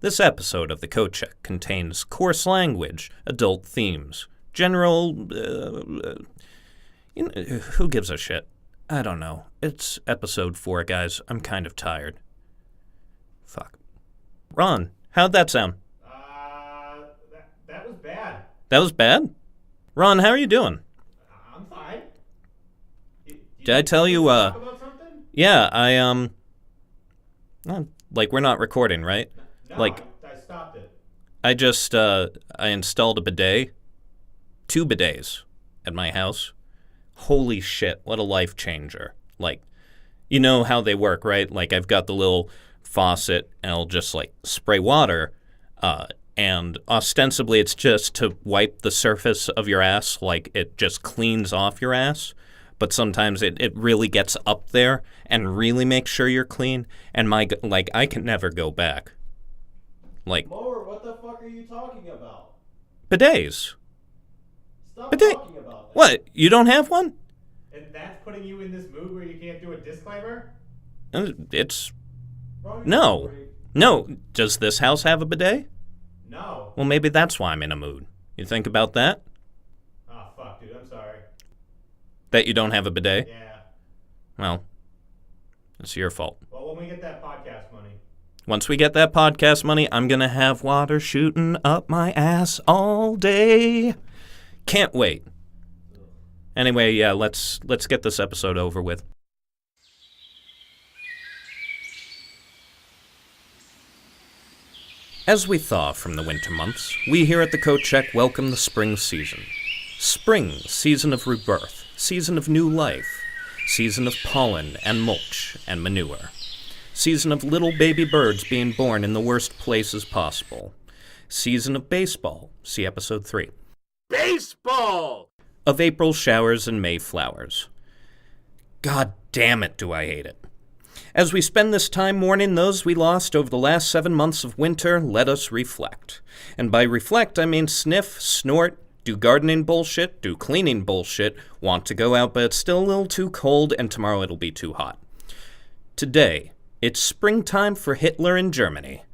This episode of the Code Check contains coarse language, adult themes, general, who gives a shit? I don't know. It's episode 4, guys. I'm kind of tired. Fuck. Ron, how'd that sound? That was bad. That was bad? Ron, how are you doing? I'm fine. Did I tell you, talk about something? Yeah, we're not recording, right? No, I stopped it. I just, I installed a bidet. 2 bidets at my house. Holy shit, what a life changer. Like, you know how they work, right? Like, I've got the little faucet, and I'll just, spray water, and ostensibly it's just to wipe the surface of your ass, like, it just cleans off your ass. But sometimes it really gets up there and really makes sure you're clean, and I can never go back. Mower, what the fuck are you talking about? Bidets. Stop Bidet. talking about that. What? You don't have one? And that's putting you in this mood where you can't do a disclaimer? It's... Wrong No. story. No. Does this house have a bidet? No. Well, maybe that's why I'm in a mood. You think about that? Oh, fuck, dude, I'm sorry. That you don't have a bidet? Yeah. Well, it's your fault. Well, when we get that podcast money. Once we get that podcast money, I'm gonna have water shooting up my ass all day. Can't wait. Anyway, yeah, let's get this episode over with. As we thaw from the winter months, we here at the Code Check welcome the spring season. Spring, season of rebirth, season of new life, season of pollen and mulch and manure. Season of little baby birds being born in the worst places possible. Season of baseball, see episode 3. Baseball! Of April showers and May flowers. God damn it, do I hate it. As we spend this time mourning those we lost over the last 7 months of winter, let us reflect. And by reflect, I mean sniff, snort, do gardening bullshit, do cleaning bullshit, want to go out but it's still a little too cold, and tomorrow it'll be too hot. Today, it's springtime for Hitler in Germany,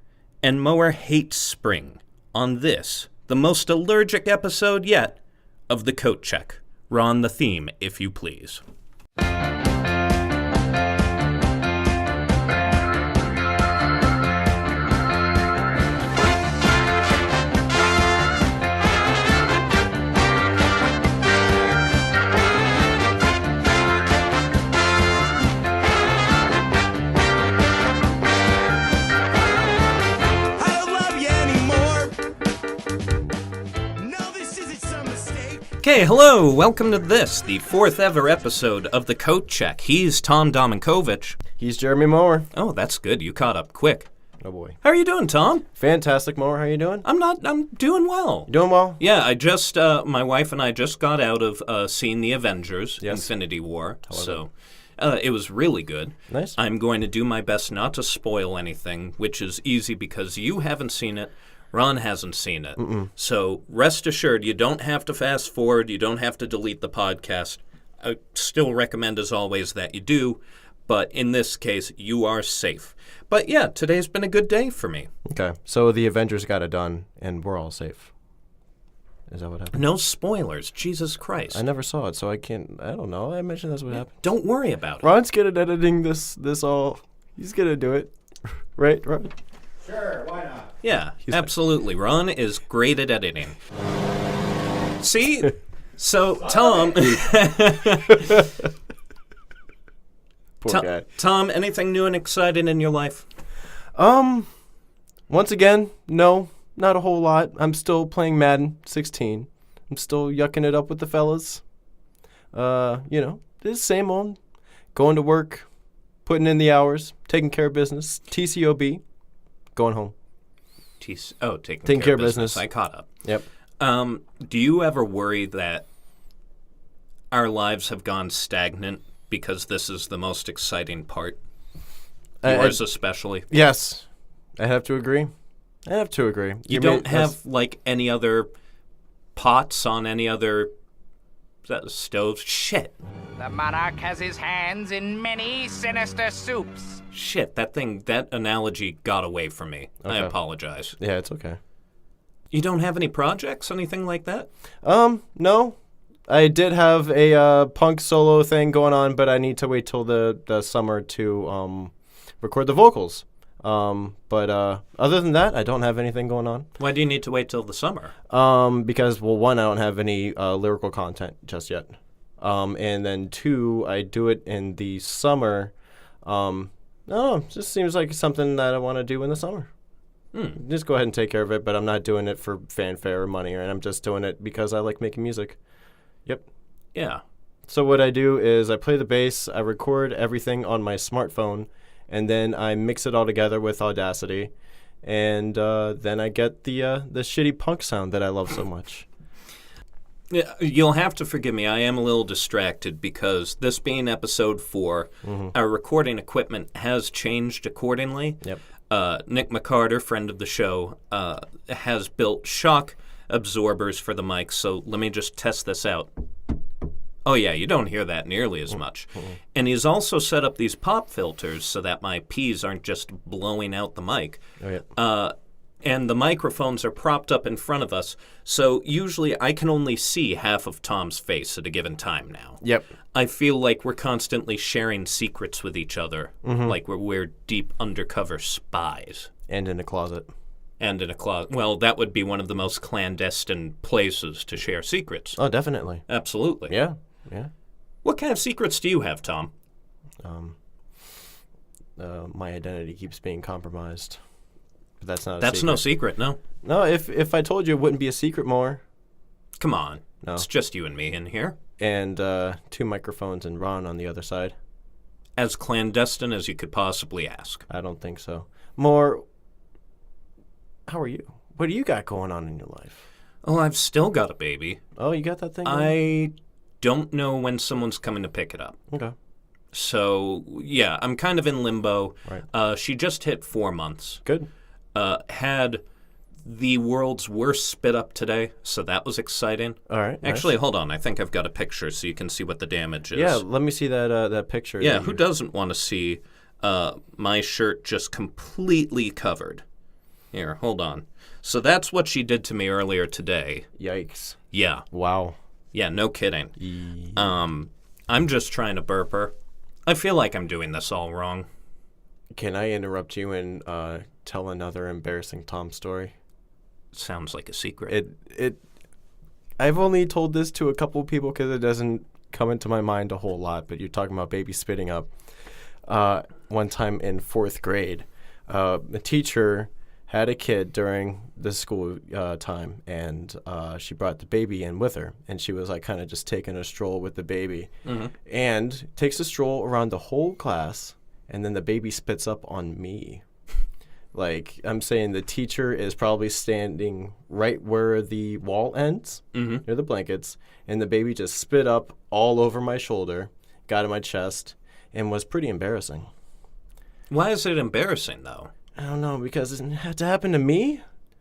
and Mower hates spring on this, the most allergic episode yet of the Coat Check. Ron, the theme, if you please. Okay, hello, welcome to this, the 4th ever episode of the Coat Check. He's Tom Dominkovich. He's Jeremy Mower. Oh, that's good, you caught up quick. Oh boy. How are you doing, Tom? Fantastic, Mower. How you doing? I'm doing well. You doing well? Yeah, my wife and I just got out of seeing The Avengers, Yes. Infinity War, so it was really good. Nice. I'm going to do my best not to spoil anything, which is easy because you haven't seen it. Ron hasn't seen it. So rest assured, you don't have to fast forward. You don't have to delete the podcast. I still recommend, as always, that you do. But in this case, you are safe. But yeah, today's been a good day for me. Okay. So the Avengers got it done, and we're all safe. Is that what happened? No spoilers. Jesus Christ. I never saw it, so I can't. I don't know. I imagine that's what happened. Don't worry about it. Ron's good at editing this all. He's gonna do it, right, Ron? Sure, why not? Yeah, absolutely. Ron is great at editing. See? So, Tom... Poor guy. Tom, anything new and exciting in your life? Once again, no, not a whole lot. I'm still playing Madden 16. I'm still yucking it up with the fellas. This same old. Going to work, putting in the hours, taking care of business. TCOB. Going home. Taking care of business. I caught up. Yep. Do you ever worry that our lives have gone stagnant because this is the most exciting part? Yours especially? Yes. I have to agree. You don't have, any other pots on any other stoves? Shit. The monarch has his hands in many sinister soups. Shit, that analogy got away from me. I Okay. apologize. Yeah, it's okay. You don't have any projects, anything like that? No. I did have a punk solo thing going on, but I need to wait till the summer to record the vocals. But other than that, I don't have anything going on. Why do you need to wait till the summer? Because, well, one, I don't have any lyrical content just yet. And then two, I do it in the summer. No, it just seems like something that I want to do in the summer. Just go ahead and take care of it, but I'm not doing it for fanfare or money, and I'm just doing it because I like making music. Yep. Yeah. So what I do is I play the bass, I record everything on my smartphone, and then I mix it all together with Audacity, and then I get the shitty punk sound that I love so much. Yeah, you'll have to forgive me. I am a little distracted because this being episode 4, our recording equipment has changed accordingly. Yep. Nick McCarter, friend of the show, has built shock absorbers for the mic, so let me just test this out. Oh yeah, you don't hear that nearly as much. And he's also set up these pop filters so that my P's aren't just blowing out the mic. Oh, yeah. And the microphones are propped up in front of us, so usually I can only see half of Tom's face at a given time now. Yep. I feel like we're constantly sharing secrets with each other, like we're deep undercover spies. And in a closet. And in a closet. Well, that would be one of the most clandestine places to share secrets. Oh, definitely. Absolutely. Yeah. Yeah. What kind of secrets do you have, Tom? My identity keeps being compromised. But that's not a That's secret. no secret, no. No, if I told you, it wouldn't be a secret more. Come on. No. It's just you and me in here. And 2 microphones and Ron on the other side. As clandestine as you could possibly ask. I don't think so. More, how are you? What do you got going on in your life? Oh, I've still got a baby. Oh, you got that thing going? I don't know when someone's coming to pick it up. Okay. So, yeah, I'm kind of in limbo. Right. She just hit 4 months. Good. Had the world's worst spit up today, so that was exciting. All right. Nice. Actually, hold on. I think I've got a picture so you can see what the damage is. Yeah, let me see that picture. Yeah, that who you- doesn't want to see my shirt just completely covered? Here, hold on. So that's what she did to me earlier today. Yikes. Yeah. Wow. Yeah, no kidding. I'm just trying to burp her. I feel like I'm doing this all wrong. Can I interrupt you and tell another embarrassing Tom story? Sounds like a secret. I've only told this to a couple people because it doesn't come into my mind a whole lot, but you're talking about baby spitting up. One time in 4th grade, a teacher had a kid during the school time, and she brought the baby in with her, and she was like kind of just taking a stroll with the baby, and takes a stroll around the whole class, and then the baby spits up on me. Like, I'm saying the teacher is probably standing right where the wall ends, near the blankets, and the baby just spit up all over my shoulder, got in my chest, and was pretty embarrassing. Why is it embarrassing, though? I don't know, because it had to happen to me?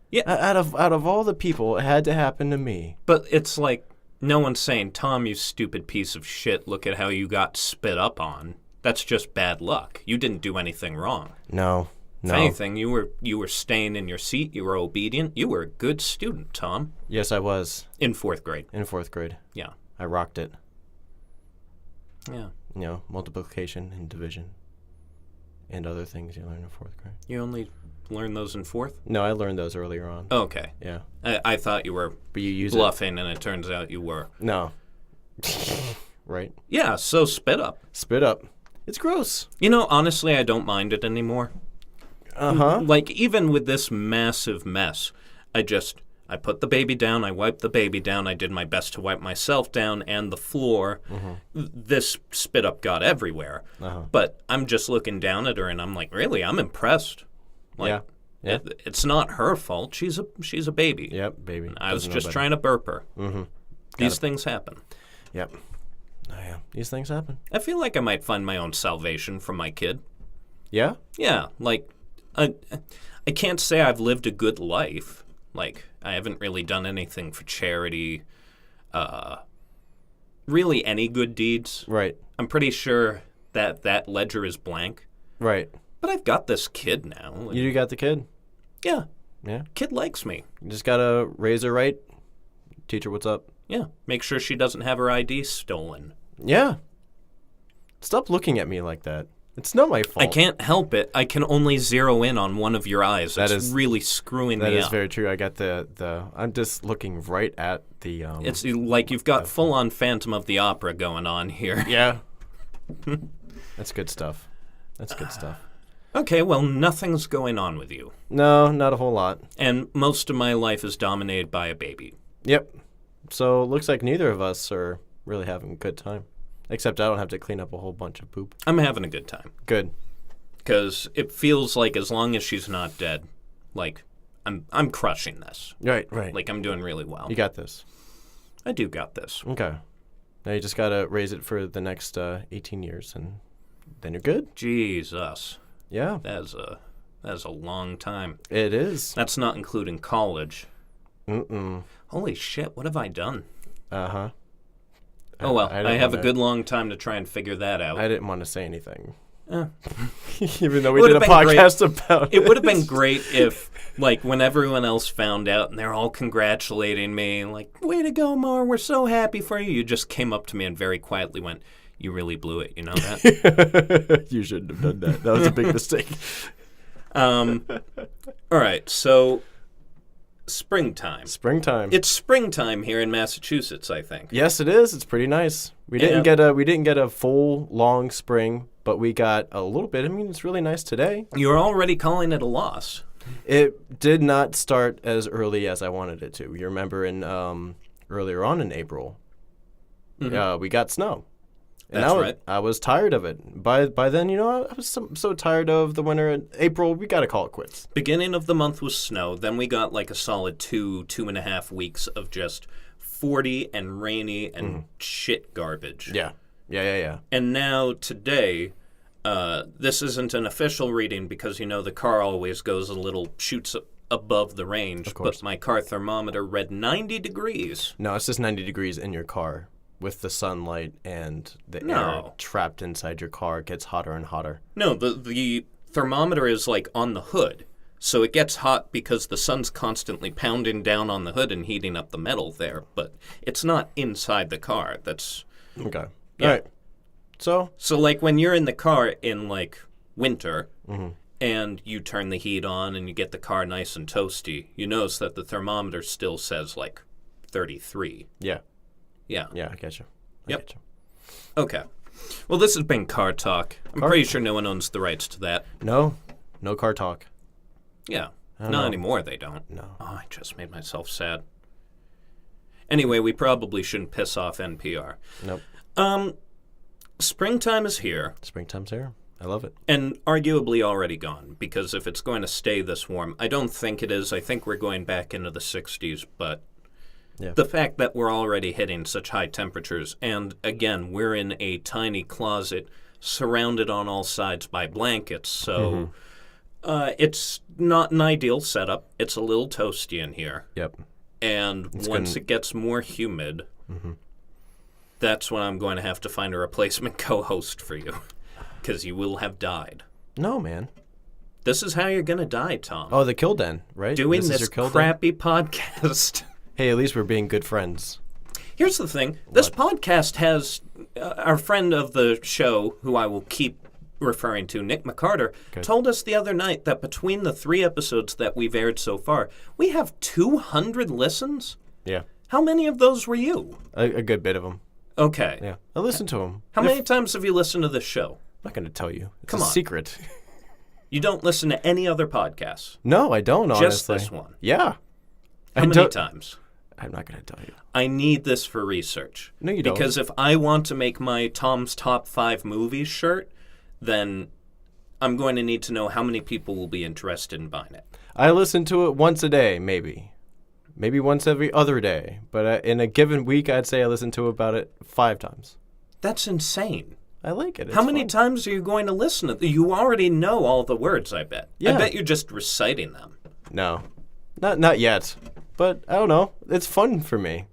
Yeah. Out of all the people, it had to happen to me. But it's like no one's saying, Tom, you stupid piece of shit, look at how you got spit up on. That's just bad luck. You didn't do anything wrong. No. If anything, you were staying in your seat. You were obedient. You were a good student, Tom. Yes, I was. In 4th grade. In 4th grade. Yeah. I rocked it. Yeah. You know, multiplication and division. And other things you learn in 4th grade. You only learned those in 4th? No, I learned those earlier on. Okay. Yeah. I thought you were But you use bluffing, and it turns out you were. it. No. Right? Yeah, so spit up. Spit up. It's gross. You know, honestly, I don't mind it anymore. Uh-huh. Like, even with this massive mess, I put the baby down, I wiped the baby down, I did my best to wipe myself down and the floor. This spit up got everywhere. But I'm just looking down at her and I'm like, really, I'm impressed. Like, Yeah. it's not her fault. She's a baby. Yep, baby. I was Doesn't know just better. trying to burp her. These things happen. Yep. Oh, yeah. These things happen. I feel like I might find my own salvation from my kid. Yeah? Yeah, like, I can't say I've lived a good life. Like, I haven't really done anything for charity. really any good deeds. Right. I'm pretty sure that ledger is blank. Right. But I've got this kid now. and- You got the kid? Yeah. Yeah. Kid likes me. You just gotta raise her right. Teach her what's up. Yeah. Make sure she doesn't have her ID stolen. Yeah. Stop looking at me like that. It's not my fault. I can't help it. I can only zero in on one of your eyes. That It's is- really screwing That me is up. very true. I got the I'm just looking right at the It's like you've got full-on Phantom of the Opera going on here. Yeah. That's good stuff. That's good stuff. Okay, well, nothing's going on with you. No, not a whole lot. And most of my life is dominated by a baby. Yep. So it looks like neither of us are really having a good time. Except I don't have to clean up a whole bunch of poop. I'm having a good time. Good. Because it feels like as long as she's not dead, like, I'm crushing this. Right, right. Like, I'm doing really well. You got this. I do got this. Okay. Now you just gotta raise it for the next 18 years, and then you're good. Jesus. Yeah. That's a long time. It is. That's not including college. Mm-mm. Holy shit, what have I done? Uh-huh. Oh, well, I have a wanna- good long time to try and figure that out. I didn't want to say anything. Eh. Even though we Would've did a been great. podcast about it. It would have been great if, like, when everyone else found out and they're all congratulating me, like, way to go, Mower, we're so happy for you. You just came up to me and very quietly went, you really blew it, you know that? You shouldn't have done that. That was a big mistake. All right, so springtime. Springtime. It's springtime here in Massachusetts, I think. Yes, it is. It's pretty nice. We didn't get a full long spring, but we got a little bit. I mean, it's really nice today. You're already calling it a loss. It did not start as early as I wanted it to. You remember in earlier on in April, we got snow. And That's right. I was tired of it. By then, I was so tired of the winter. In April, we got to call it quits. Beginning of the month was snow. Then we got like a solid 2.5 weeks of just 40 and rainy and shit garbage. Yeah. And now today, this isn't an official reading because, the car always goes shoots above the range. Of course. But my car thermometer read 90 degrees. No, it's just 90 degrees in your car with the sunlight and the air No. trapped inside your car. It gets hotter and hotter. No, the thermometer is like on the hood. So it gets hot because the sun's constantly pounding down on the hood and heating up the metal there. But it's not inside the car. That's... Okay. Yeah. All right. So, like, when you're in the car in, like, winter and you turn the heat on and you get the car nice and toasty, you notice that the thermometer still says, like, 33. yeah. Yeah. Yeah, I get you. Yep. Get you. Okay. Well, this has been Car Talk. I'm Car pretty Talk. sure no one owns the rights to that. No car talk. Yeah. don't Not know. anymore, they don't. No. Oh, I just made myself sad. Anyway, we probably shouldn't piss off NPR. Nope. Springtime is here. Springtime's here. I love it. And arguably already gone, because if it's going to stay this warm, I don't think it is. I think we're going back into the 60s, but Yeah. the fact that we're already hitting such high temperatures, and again, we're in a tiny closet surrounded on all sides by blankets, so it's not an ideal setup. It's a little toasty in here. Yep. And once it gets more humid, that's when I'm going to have to find a replacement co-host for you. Because you will have died. No, man. This is how you're going to die, Tom. Oh, the kill den, right? Doing is this your kill den? crappy podcast. Hey, at least we're being good friends. Here's the thing. This podcast has our friend of the show, who I will keep referring to, Nick McCarter, told us the other night that between the 3 episodes that we've aired so far, we have 200 listens? Yeah. How many of those were you? A good bit of them. Okay. Yeah. I listen to them. How many times have you listened to this show? I'm not going to tell you. It's Come a on. secret. You don't listen to any other podcasts? No, I don't, honestly. Just this one? Yeah. How many times? I'm not going to tell you. I need this for research. No, you don't. Because if I want to make my Tom's Top 5 Movies shirt, then I'm going to need to know how many people will be interested in buying it. I listen to it once a day, maybe. Maybe once every other day. But in a given week, I'd say I listen to about it 5 times. That's insane. I like it. It's How many fun. times are you going to listen to You already know all the words, I bet. Yeah. I bet you're just reciting them. No. Not yet. But I don't know. It's fun for me.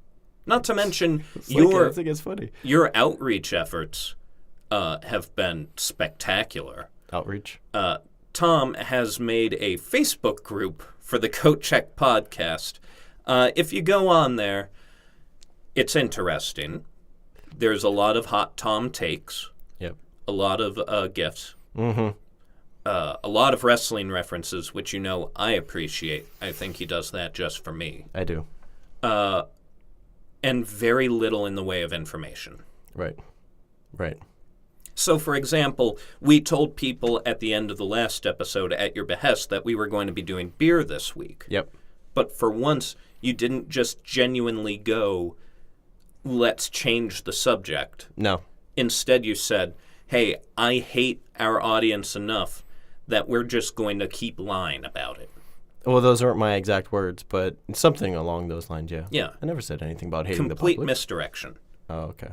Not to mention I think it's funny. your outreach efforts have been spectacular. Outreach. Tom has made a Facebook group for the Coat Check podcast. If you go on there, it's interesting. There's a lot of hot Tom takes. Yep. A lot of GIFs. Mm-hmm. A lot of wrestling references, which I appreciate. I think he does that just for me. I do. And very little in the way of information. Right. Right. So, for example, we told people at the end of the last episode at your behest that we were going to be doing beer this week. Yep. But for once, you didn't just genuinely go, let's change the subject. No. Instead, you said, hey, I hate our audience enough that we're just going to keep lying about it. Well, those aren't my exact words, but something along those lines, yeah. Yeah. I never said anything about hating the Complete public. misdirection. Oh, okay.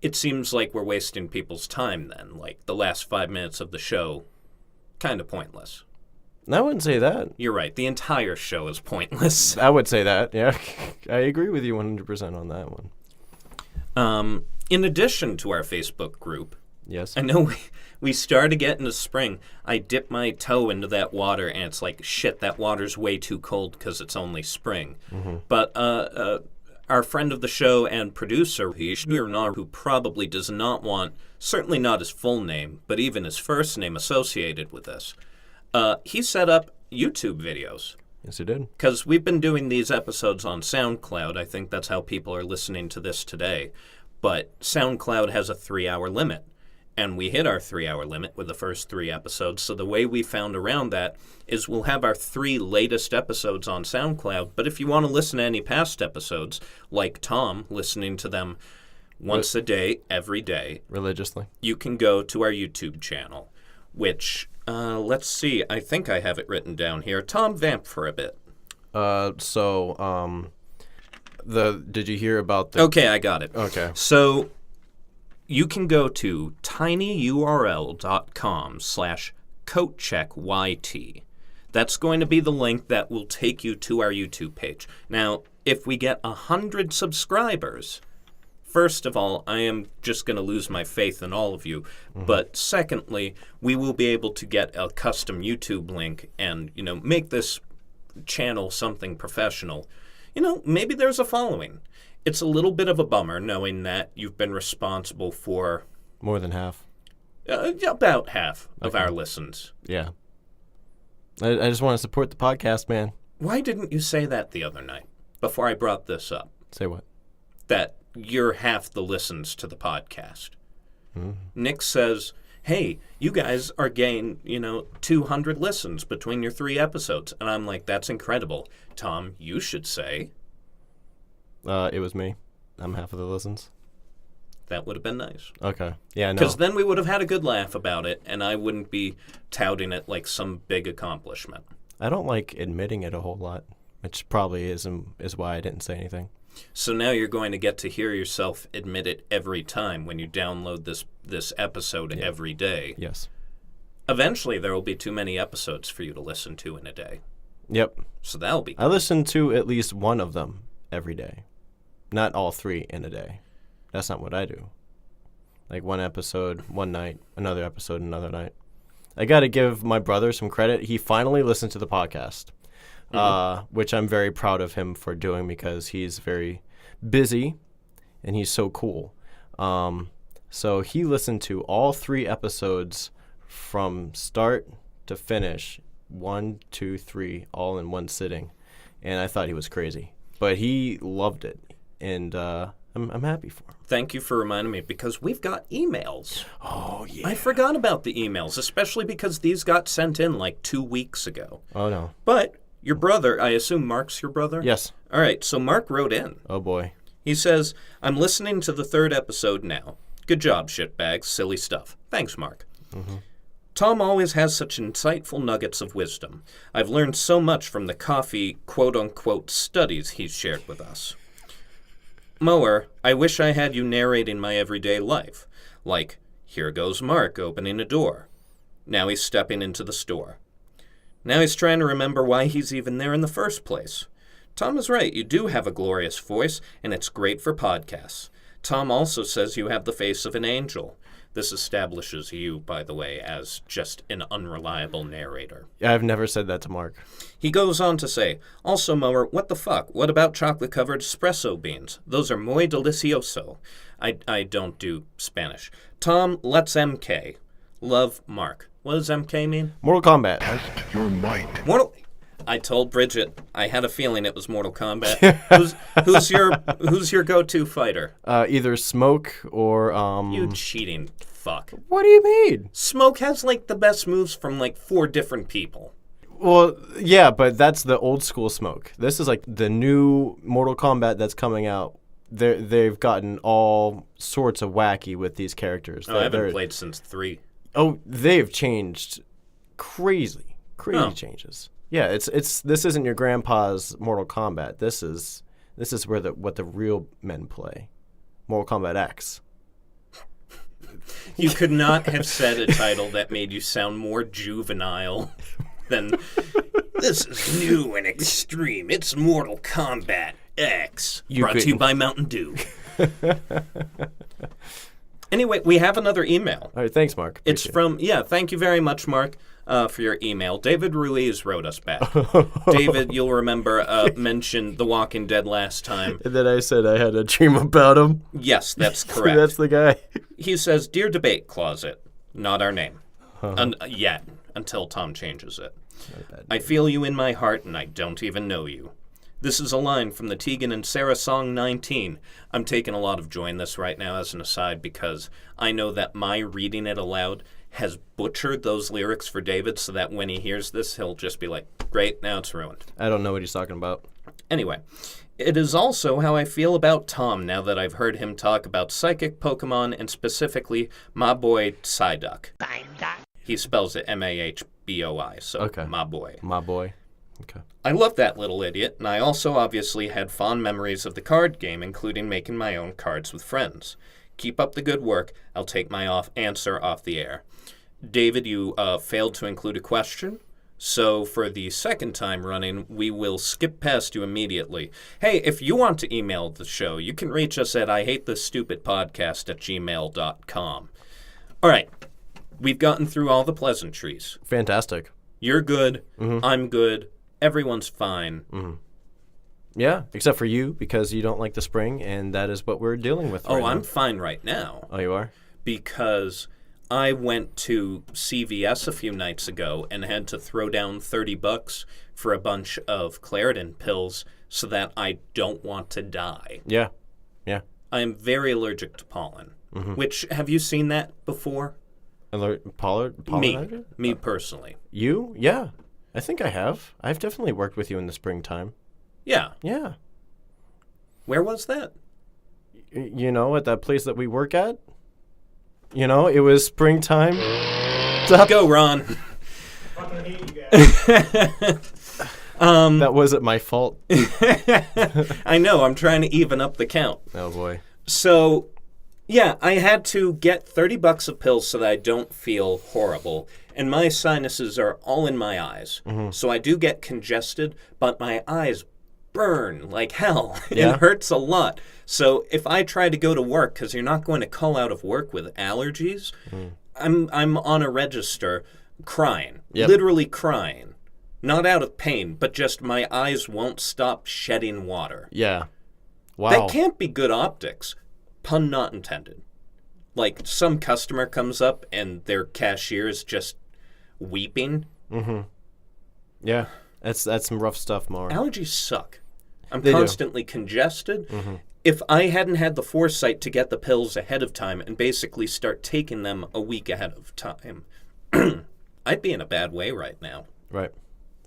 It seems like we're wasting people's time then. Like, the last 5 minutes of the show, kind of pointless. I wouldn't say that. You're right. The entire show is pointless. I would say that, yeah. I agree with you 100% on that one. In addition to our Facebook group, Yes. I know we started getting to spring. I dip my toe into that water, and it's like, shit, that water's way too cold because it's only spring. Mm-hmm. But our friend of the show and producer, who probably does not want, certainly not his full name, but even his first name associated with this, he set up YouTube videos. Yes, he did. Because we've been doing these episodes on SoundCloud. I think that's how people are listening to this today. But SoundCloud has a 3-hour limit. And we hit our 3-hour limit with the first 3 episodes. So the way we found around that is we'll have our 3 latest episodes on SoundCloud. But if you want to listen to any past episodes, like Tom, listening to them once a day, every day, Religiously. you can go to our YouTube channel, which, let's see, I think I have it written down here. Tom, vamp for a bit. Did you hear about the... Okay, I got it. Okay. So you can go to tinyurl.com/coatcheckyt. That's going to be the link that will take you to our YouTube page. Now, if we get 100 subscribers, first of all, I am just going to lose my faith in all of you. Mm-hmm. But secondly, we will be able to get a custom YouTube link and, make this channel something professional. Maybe there's a following. It's a little bit of a bummer knowing that you've been responsible for... More than half. About half of our listens. Yeah. I just want to support the podcast, man. Why didn't you say that the other night, before I brought this up? Say what? That you're half the listens to the podcast. Mm-hmm. Nick says, hey, you guys are getting, 200 listens between your 3 episodes. And I'm like, that's incredible. Tom, you should say... It was me. I'm half of the listens. That would have been nice. Okay. Yeah, no. Because then we would have had a good laugh about it, and I wouldn't be touting it like some big accomplishment. I don't like admitting it a whole lot, which probably is why I didn't say anything. So now you're going to get to hear yourself admit it every time when you download this episode every day. Yes. Eventually, there will be too many episodes for you to listen to in a day. Yep. So that'll be good. I listen to at least one of them every day. Not all 3 in a day. That's not what I do. Like one episode, one night, another episode, another night. I got to give my brother some credit. He finally listened to the podcast, which I'm very proud of him for doing because he's very busy and he's so cool. So he listened to all 3 episodes from start to finish, 1, 2, 3, all in one sitting. And I thought he was crazy. But he loved it. And I'm happy for him. Thank you for reminding me, because we've got emails. Oh, yeah. I forgot about the emails, especially because these got sent in like 2 weeks ago. Oh, no. But your brother, I assume Mark's your brother? Yes. All right, so Mark wrote in. Oh, boy. He says, I'm listening to the 3rd episode now. Good job, shitbags. Silly stuff. Thanks, Mark. Mm-hmm. Tom always has such insightful nuggets of wisdom. I've learned so much from the coffee, quote-unquote, studies he's shared with us. Mower, I wish I had you narrating my everyday life. Like, here goes Mark opening a door. Now he's stepping into the store. Now he's trying to remember why he's even there in the first place. Tom is right. You do have a glorious voice, and it's great for podcasts. Tom also says you have the face of an angel. This establishes you, by the way, as just an unreliable narrator. Yeah, I've never said that to Mark. He goes on to say, also, Mower, what the fuck? What about chocolate-covered espresso beans? Those are muy delicioso. I don't do Spanish. Tom, let's MK. Love, Mark. What does MK mean? Mortal Kombat. Test your might. I told Bridget I had a feeling it was Mortal Kombat. Who's your go-to fighter? Either Smoke or You cheating fuck. What do you mean? Smoke has like the best moves from like 4 different people. Well, yeah, but that's the old school Smoke. This is like the new Mortal Kombat that's coming out. They've gotten all sorts of wacky with these characters. I haven't played since 3. Oh, they've changed crazy changes. Yeah, it's this isn't your grandpa's Mortal Kombat. This is where what the real men play. Mortal Kombat X. You could not have said a title that made you sound more juvenile than this is new and extreme. It's Mortal Kombat X. Brought to you by Mountain Dew. Anyway, we have another email. All right, thanks, Mark. It's from, thank you very much, Mark, for your email. David Ruiz wrote us back. David, you'll remember, mentioned The Walking Dead last time. And then I said I had a dream about him. Yes, that's correct. That's the guy. He says, Dear Debate Closet, not our name. Yet, until Tom changes it. I feel you in my heart, and I don't even know you. This is a line from the Tegan and Sarah song 19. I'm taking a lot of joy in this right now as an aside because I know that my reading it aloud has butchered those lyrics for David so that when he hears this, he'll just be like, great, now it's ruined. I don't know what he's talking about. Anyway, it is also how I feel about Tom now that I've heard him talk about psychic Pokemon and specifically my boy Psyduck. He spells it M-A-H-B-O-I, so okay. My boy. My boy. Okay. I love that little idiot, and I also obviously had fond memories of the card game, including making my own cards with friends. Keep up the good work. I'll take my answer off the air. David, you failed to include a question, so for the second time running, we will skip past you immediately. Hey, if you want to email the show, you can reach us at ihatethisstupidpodcast@gmail.com. All right, we've gotten through all the pleasantries. Fantastic. You're good. Mm-hmm. I'm good. Everyone's fine. Mm-hmm. Yeah, except for you, because you don't like the spring, and that is what we're dealing with right now. I'm fine right now. Oh, you are? Because I went to CVS a few nights ago and had to throw down $30 for a bunch of Claritin pills so that I don't want to die. Yeah, yeah. I am very allergic to pollen, which, have you seen that before? Pollen? Me personally. You? Yeah. I think I have. I've definitely worked with you in the springtime. Yeah. Yeah. Where was that? You know, at that place that we work at. You know, it was springtime. Go, Ron. Fucking hate you guys. That wasn't my fault. I know. I'm trying to even up the count. Oh, boy. So, yeah, I had to get $30 of pills so that I don't feel horrible. And my sinuses are all in my eyes. Mm-hmm. So I do get congested, but my eyes burn like hell. Yeah. It hurts a lot. So if I try to go to work, because you're not going to call out of work with allergies, I'm on a register crying, literally crying. Not out of pain, but just my eyes won't stop shedding water. Yeah. Wow. That can't be good optics. Pun not intended. Like, some customer comes up and their cashier is just weeping. Mm-hmm. Yeah. That's some rough stuff, Mower. Allergies suck. I'm They constantly congested. Mm-hmm. If I hadn't had the foresight to get the pills ahead of time and basically start taking them a week ahead of time, I'd be in a bad way right now. Right.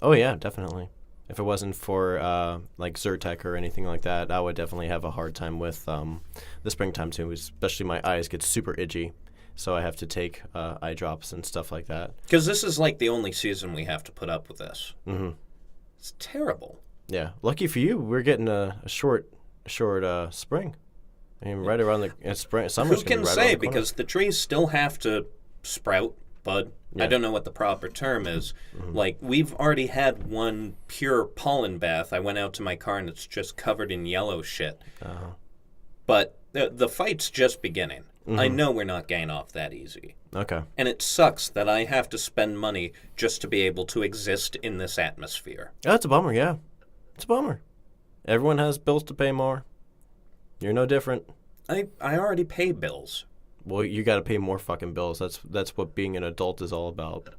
Oh, yeah, definitely. If it wasn't for like Zyrtec or anything like that, I would definitely have a hard time with the springtime too, especially my eyes get super itchy. So I have to take eye drops and stuff like that. Because this is like the only season we have to put up with this. Mm-hmm. It's terrible. Yeah. Lucky for you, we're getting a short spring. I mean, right around the spring. Summer's Who can right say? around the corner. Because the trees still have to sprout bud. Yeah. I don't know what the proper term is. Like, we've already had one pure pollen bath. I went out to my car and it's just covered in yellow shit. But the fight's just beginning. I know we're not getting off that easy. Okay. And it sucks that I have to spend money just to be able to exist in this atmosphere. That's a bummer, yeah. It's a bummer. Everyone has bills to pay more. You're no different. I already pay bills. Well, you got to pay more fucking bills. That's what being an adult is all about.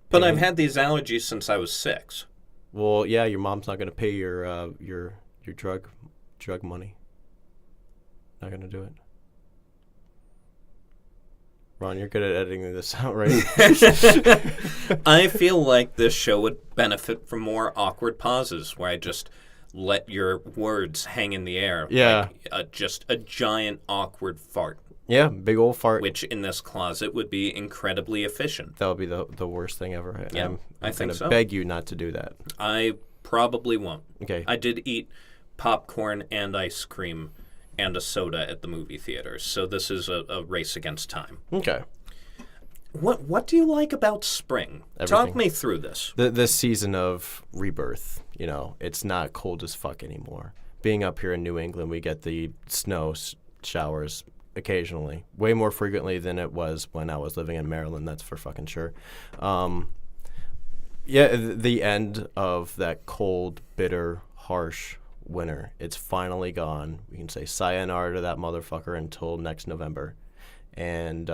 But I've had these allergies since I was 6. Well, yeah, your mom's not going to pay your drug money. Not going to do it. Ron, you're good at editing this out, right? I feel like this show would benefit from more awkward pauses where I just let your words hang in the air. Yeah. Like, just a giant awkward fart. Yeah, big old fart. Which in this closet would be incredibly efficient. That would be the worst thing ever. Yeah, I think so. I'm going to beg you not to do that. I probably won't. Okay. I did eat popcorn and ice cream and a soda at the movie theaters, so this is a race against time. Okay. What do you like about spring? Everything. Talk me through this. This season of rebirth, it's not cold as fuck anymore. Being up here in New England, we get the snow showers occasionally, way more frequently than it was when I was living in Maryland, that's for fucking sure. The end of that cold, bitter, harsh winter, it's finally gone. We can say sayonara to that motherfucker until next November. And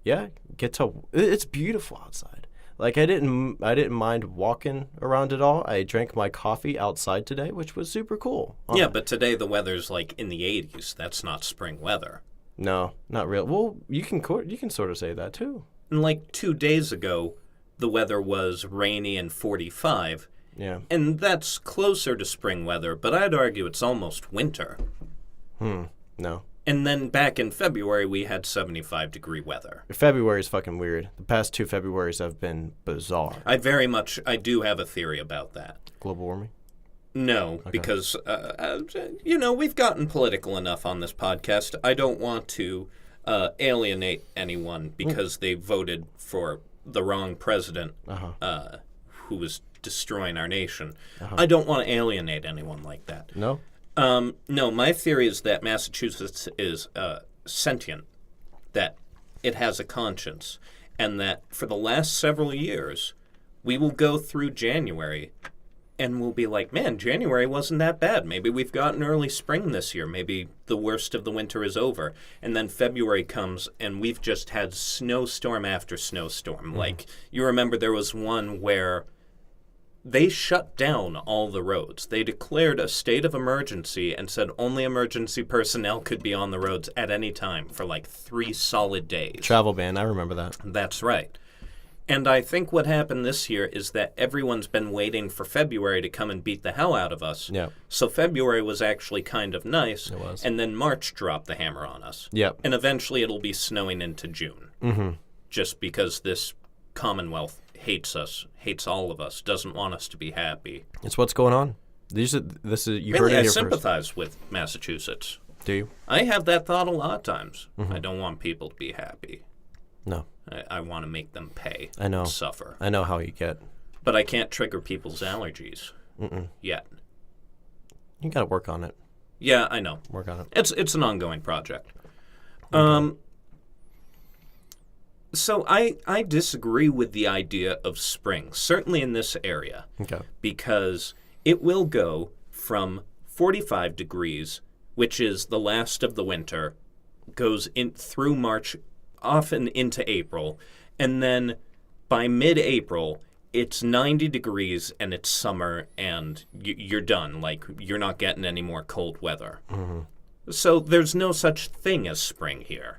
it's beautiful outside. Like, I didn't mind walking around at all. I drank my coffee outside today, which was super cool. Yeah, but today the weather's like in the 80s. That's not spring weather. No, not real. Well, you can sort of say that too. And like 2 days ago, the weather was rainy and 45. Yeah. And that's closer to spring weather, but I'd argue it's almost winter. No. And then back in February, we had 75-degree weather. February is fucking weird. The past 2 Februaries have been bizarre. I do have a theory about that. Global warming? No, because, we've gotten political enough on this podcast. I don't want to alienate anyone because they voted for the wrong president who was destroying our nation. I don't want to alienate anyone like that. No? No, my theory is that Massachusetts is sentient, that it has a conscience, and that for the last several years, we will go through January and we'll be like, man, January wasn't that bad. Maybe we've gotten early spring this year. Maybe the worst of the winter is over. And then February comes and we've just had snowstorm after snowstorm. Like, you remember there was one where they shut down all the roads. They declared a state of emergency and said only emergency personnel could be on the roads at any time for like 3 solid days. Travel ban, I remember that. That's right. And I think what happened this year is that everyone's been waiting for February to come and beat the hell out of us. Yeah. So February was actually kind of nice. It was. And then March dropped the hammer on us. Yep. And eventually it'll be snowing into June. Just because this Commonwealth hates us, hates all of us, doesn't want us to be happy. It's what's going on. You heard Really, it I here sympathize with Massachusetts. first. Do you? I have that thought a lot of times. I don't want people to be happy. No. I want to make them pay. I know. And suffer. I know how you get. But I can't trigger people's allergies yet. You got to work on it. Yeah, I know. Work on it. It's an ongoing project. Okay. So I disagree with the idea of spring, certainly in this area. Okay. Because it will go from 45 degrees, which is the last of the winter, goes in through March, often into April, and then by mid-April, it's 90 degrees and it's summer and you're done. Like, you're not getting any more cold weather. So there's no such thing as spring here.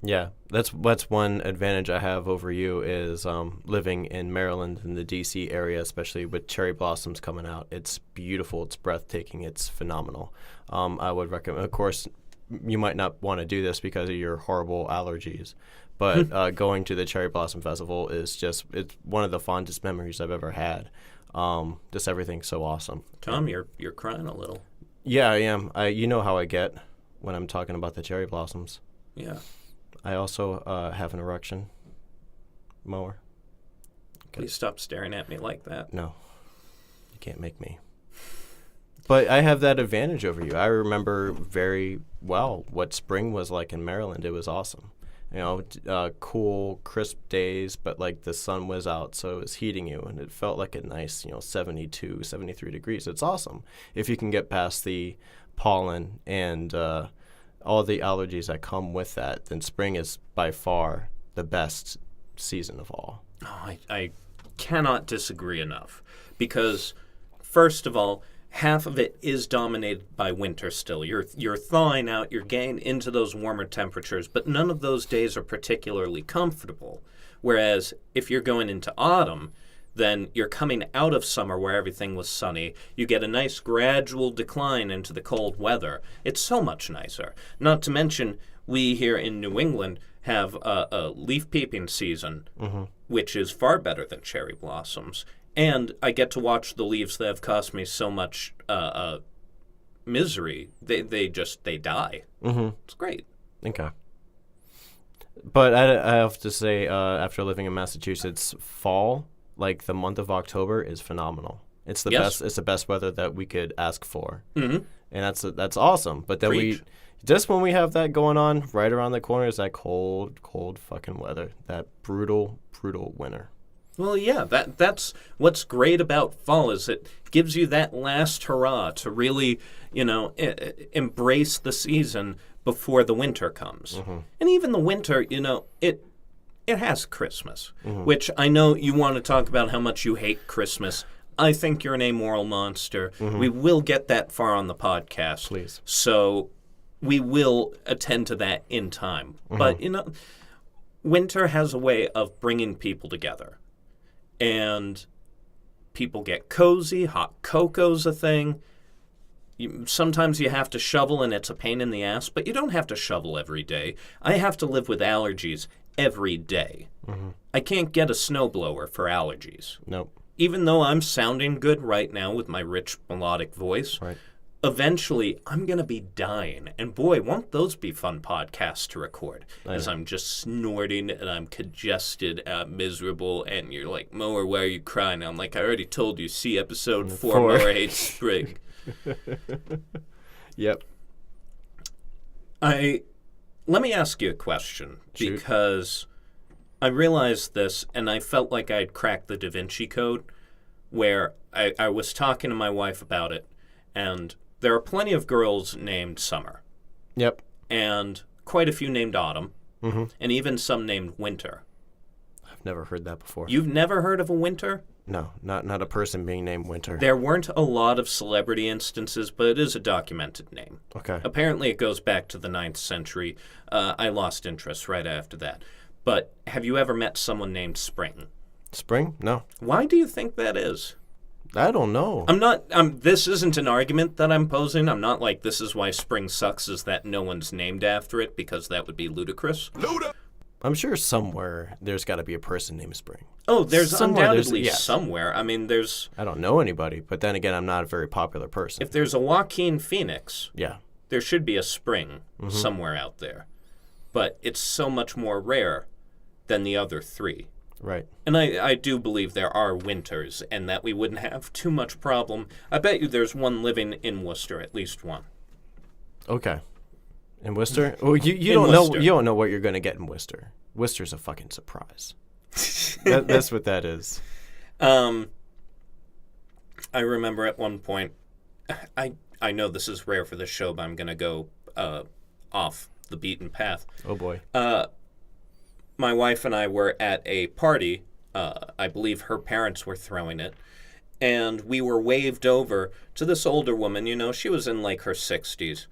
Yeah, that's one advantage I have over you is living in Maryland in the D.C. area, especially with cherry blossoms coming out. It's beautiful. It's breathtaking. It's phenomenal. I would recommend, of course, you might not want to do this because of your horrible allergies, but going to the Cherry Blossom Festival is it's one of the fondest memories I've ever had. Just everything's so awesome. Tom, you're crying a little. Yeah, I am. You know how I get when I'm talking about the cherry blossoms. Yeah. I also have an erection. Mower. Please stop staring at me like that. No, you can't make me. But I have that advantage over you. I remember very well what spring was like in Maryland. It was awesome. Cool, crisp days, but like the sun was out, so it was heating you, and it felt like a nice, 72, 73 degrees. It's awesome if you can get past the pollen and all the allergies that come with that. Then spring is by far the best season of all. Oh, I cannot disagree enough because, first of all, half of it is dominated by winter still. You're thawing out, you're getting into those warmer temperatures, but none of those days are particularly comfortable. Whereas if you're going into autumn, then you're coming out of summer where everything was sunny. You get a nice gradual decline into the cold weather. It's so much nicer. Not to mention, we here in New England have a leaf peeping season, which is far better than cherry blossoms. And I get to watch the leaves that have cost me so much misery. They die. Mm-hmm. It's great. Okay. But I have to say, after living in Massachusetts, fall, like the month of October, is phenomenal. It's the best. It's the best weather that we could ask for, and that's awesome. But then just when we have that going on, right around the corner is that cold fucking weather, that brutal winter. Well, yeah, that's what's great about fall is it gives you that last hurrah to really, embrace the season before the winter comes. Mm-hmm. And even the winter, it has Christmas, which I know you want to talk about how much you hate Christmas. I think you're an amoral monster. Mm-hmm. We will get that far on the podcast. Please. So we will attend to that in time. Mm-hmm. But, winter has a way of bringing people together. And people get cozy. Hot cocoa's a thing. Sometimes you have to shovel, and it's a pain in the ass, but you don't have to shovel every day. I have to live with allergies every day. Mm-hmm. I can't get a snowblower for allergies. Nope. Even though I'm sounding good right now with my rich melodic voice, right. Eventually I'm going to be dying. And boy, won't those be fun podcasts to record. As I'm just snorting and I'm congested, miserable, and you're like, Mower, why are you crying? I'm like, I already told you, see episode 4, Mower Hates Spring. Yep. Let me ask you a question. Shoot. Because I realized this and I felt like I'd cracked the Da Vinci Code where I was talking to my wife about it, and there are plenty of girls named Summer. Yep. And quite a few named Autumn. Mm-hmm. And even some named Winter. I've never heard that before. You've never heard of a Winter? No, not a person being named Winter. There weren't a lot of celebrity instances, but it is a documented name. Okay. Apparently it goes back to the 9th century. I lost interest right after that. But have you ever met someone named Spring? Spring? No. Why do you think that is? I don't know. This isn't an argument that I'm posing. I'm not like this is why spring sucks is that no one's named after it, because that would be ludicrous. I'm sure somewhere there's got to be a person named Spring. Oh, there's undoubtedly somewhere. I mean, there's... I don't know anybody, but then again, I'm not a very popular person. If there's a Joaquin Phoenix, yeah, there should be a Spring somewhere out there. But it's so much more rare than the other three. Right. And I do believe there are Winters, and that we wouldn't have too much problem. I bet you there's one living in Worcester, at least one. Okay. In Worcester? Well, you don't know. You don't know what you're going to get in Worcester. Worcester's a fucking surprise. That's what that is. I remember at one point, I know this is rare for this show, but I'm going to go off the beaten path. Oh boy. My wife and I were at a party. I believe her parents were throwing it. And we were waved over to this older woman. She was in like her 60s,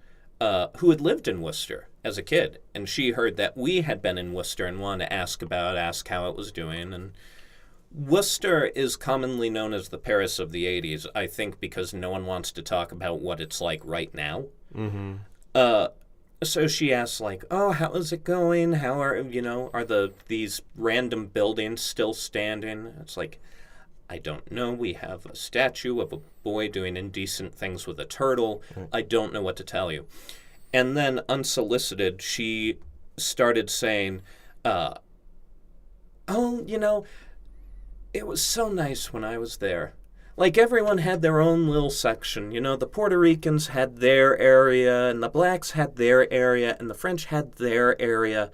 who had lived in Worcester as a kid. And she heard that we had been in Worcester and wanted to ask how it was doing. And Worcester is commonly known as the Paris of the 80s, I think because no one wants to talk about what it's like right now. Mm-hmm. So she asks, like, oh, how is it going? How are these random buildings still standing? It's like, I don't know. We have a statue of a boy doing indecent things with a turtle. I don't know what to tell you. And then, unsolicited, she started saying, oh, it was so nice when I was there. Like, everyone had their own little section. The Puerto Ricans had their area, and the blacks had their area, and the French had their area.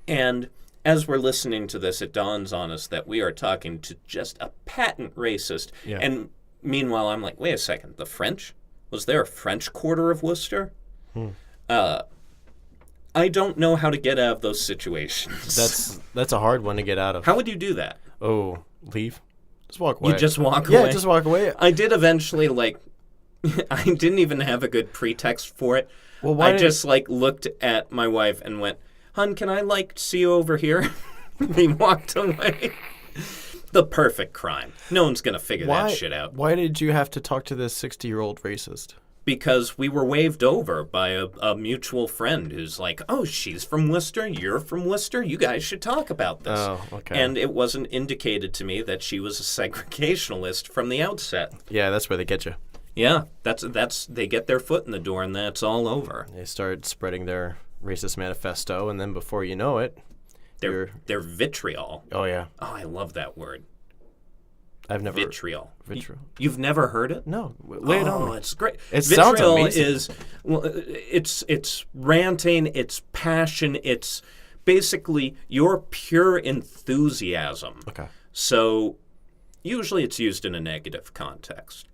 And as we're listening to this, it dawns on us that we are talking to just a patent racist. Yeah. And meanwhile, I'm like, wait a second, the French? Was there a French quarter of Worcester? I don't know how to get out of those situations. That's a hard one to get out of. How would you do that? Oh, leave? Just walk away. You just walk away? Yeah, just walk away. I did eventually, I didn't even have a good pretext for it. Well, I just, looked at my wife and went, "Hun, can I, see you over here?" He walked away. The perfect crime. No one's going to figure that shit out. Why did you have to talk to this 60-year-old racist? Because we were waved over by a mutual friend who's like, "Oh, she's from Worcester, you're from Worcester, you guys should talk about this." Oh, okay. And it wasn't indicated to me that she was a segregationalist from the outset. Yeah, that's where they get you. Yeah, that's they get their foot in the door and that's all over. They start spreading their racist manifesto, and then before you know it, They're vitriol. Oh, yeah. Oh, I love that word. I've never... Vitriol. Vitriol. You've never heard it? No. Lay it on me. It's great. It sounds Vitriol amazing. is, it's ranting, it's passion, it's basically your pure enthusiasm. Okay. So usually it's used in a negative context.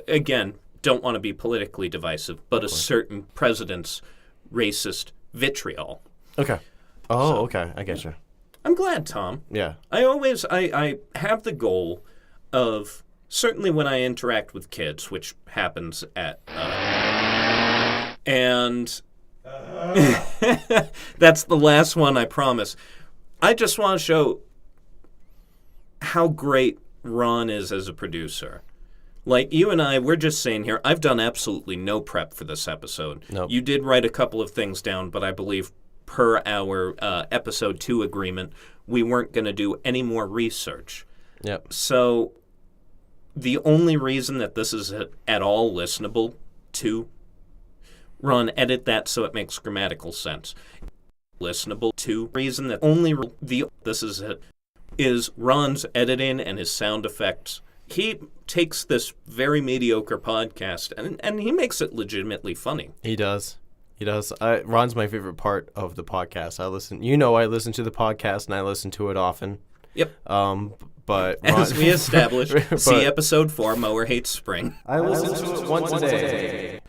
Again, don't want to be politically divisive, but a certain president's racist vitriol. Okay. Oh, okay. I get you. I'm glad, Tom. Yeah. I have the goal of, certainly when I interact with kids, which happens at, and that's the last one, I promise. I just want to show how great Ron is as a producer. Like, you and I, we're just saying here, I've done absolutely no prep for this episode. Nope. You did write a couple of things down, but I believe per our episode 2 agreement, we weren't going to do any more research. Yep. So the only reason that this is at all listenable to, Ron, edit that so it makes grammatical sense. Listenable to, reason that only this is Ron's editing and his sound effects. He takes this very mediocre podcast and he makes it legitimately funny. He does. He does. Ron's my favorite part of the podcast. I listen to the podcast and I listen to it often. Yep. But as we established, but see episode 4, Mower Hates Spring. I listen to it once a day.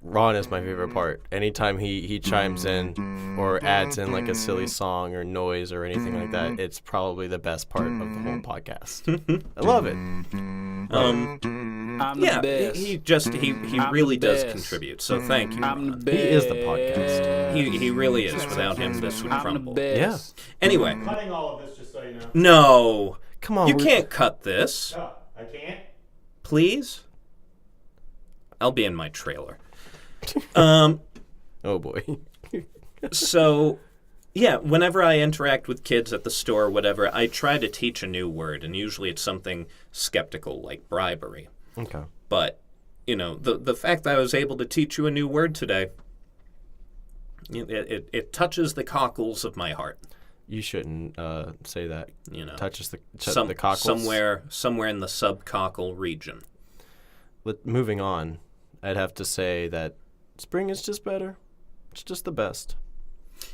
Ron is my favorite part. Anytime he chimes in or adds in like a silly song or noise or anything like that, it's probably the best part of the whole podcast. I love it. I'm the best. He really does contribute. So thank you. Ron. He is the podcast. He really is. Without him, this would crumble. Yeah. Anyway, Cutting all of this, just so you know. no, Come on. you can't cut this, Oh, I can't? please. I'll be in my trailer. Oh boy. So, yeah, whenever I interact with kids at the store or whatever, I try to teach a new word, and usually it's something skeptical like bribery. Okay. But, the fact that I was able to teach you a new word today, it touches the cockles of my heart. You shouldn't say that. Touches the cockles. Somewhere in the subcockle region. Moving on, I'd have to say that spring is just better. It's just the best.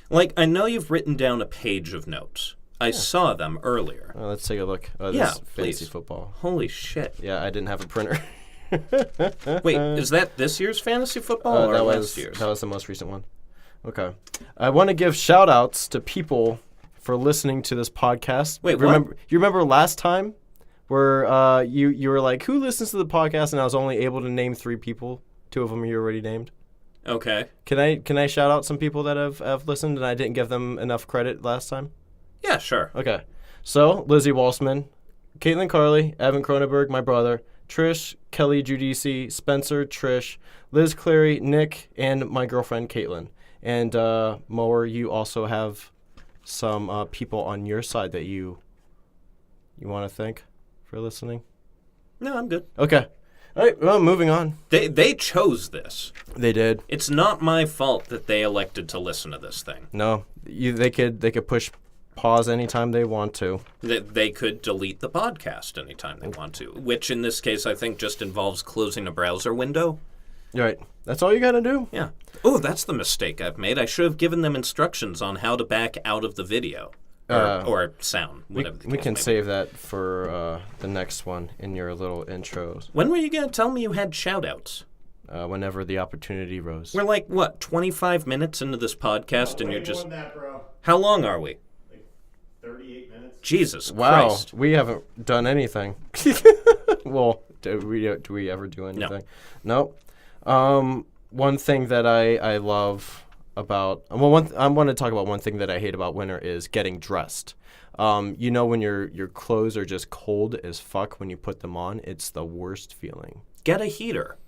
Like, I know you've written down a page of notes. I saw them earlier. Well, let's take a look. This Yeah, is fantasy please. football. Holy shit. Yeah, I didn't have a printer. Wait, is that this year's fantasy football or last year's? That was the most recent one. Okay. I want to give shout-outs to people for listening to this podcast. Wait, what? You remember last time where you were like, who listens to the podcast? And I was only able to name 3 people. 2 of them you already named. Okay. Can I shout out some people that have listened and I didn't give them enough credit last time? Yeah, sure. Okay. So, Lizzie Walsman, Caitlin Carley, Evan Cronenberg, my brother, Trish, Kelly Giudice, Spencer, Trish, Liz Clary, Nick, and my girlfriend, Caitlin. And Mower, you also have some people on your side that you want to thank for listening? No, I'm good. Okay. All right, well, moving on. They chose this. They did. It's not my fault that they elected to listen to this thing. No, they could push pause anytime they want to. They could delete the podcast anytime they want to, which in this case I think just involves closing a browser window. Right. That's all you got to do. Yeah. Oh, that's the mistake I've made. I should have given them instructions on how to back out of the video. Or sound, whatever We can save that for the next one in your little intros. When were you going to tell me you had shout-outs? Whenever the opportunity rose. We're like, what, 25 minutes into this podcast and you're just... More than that, bro. How long are we? Like 38 minutes. Jesus Wow, Christ. we haven't done anything. Well, do we ever do anything? No. One thing that I love about I want to talk about one thing that I hate about winter is getting dressed. When your clothes are just cold as fuck when you put them on, it's the worst feeling. Get a heater.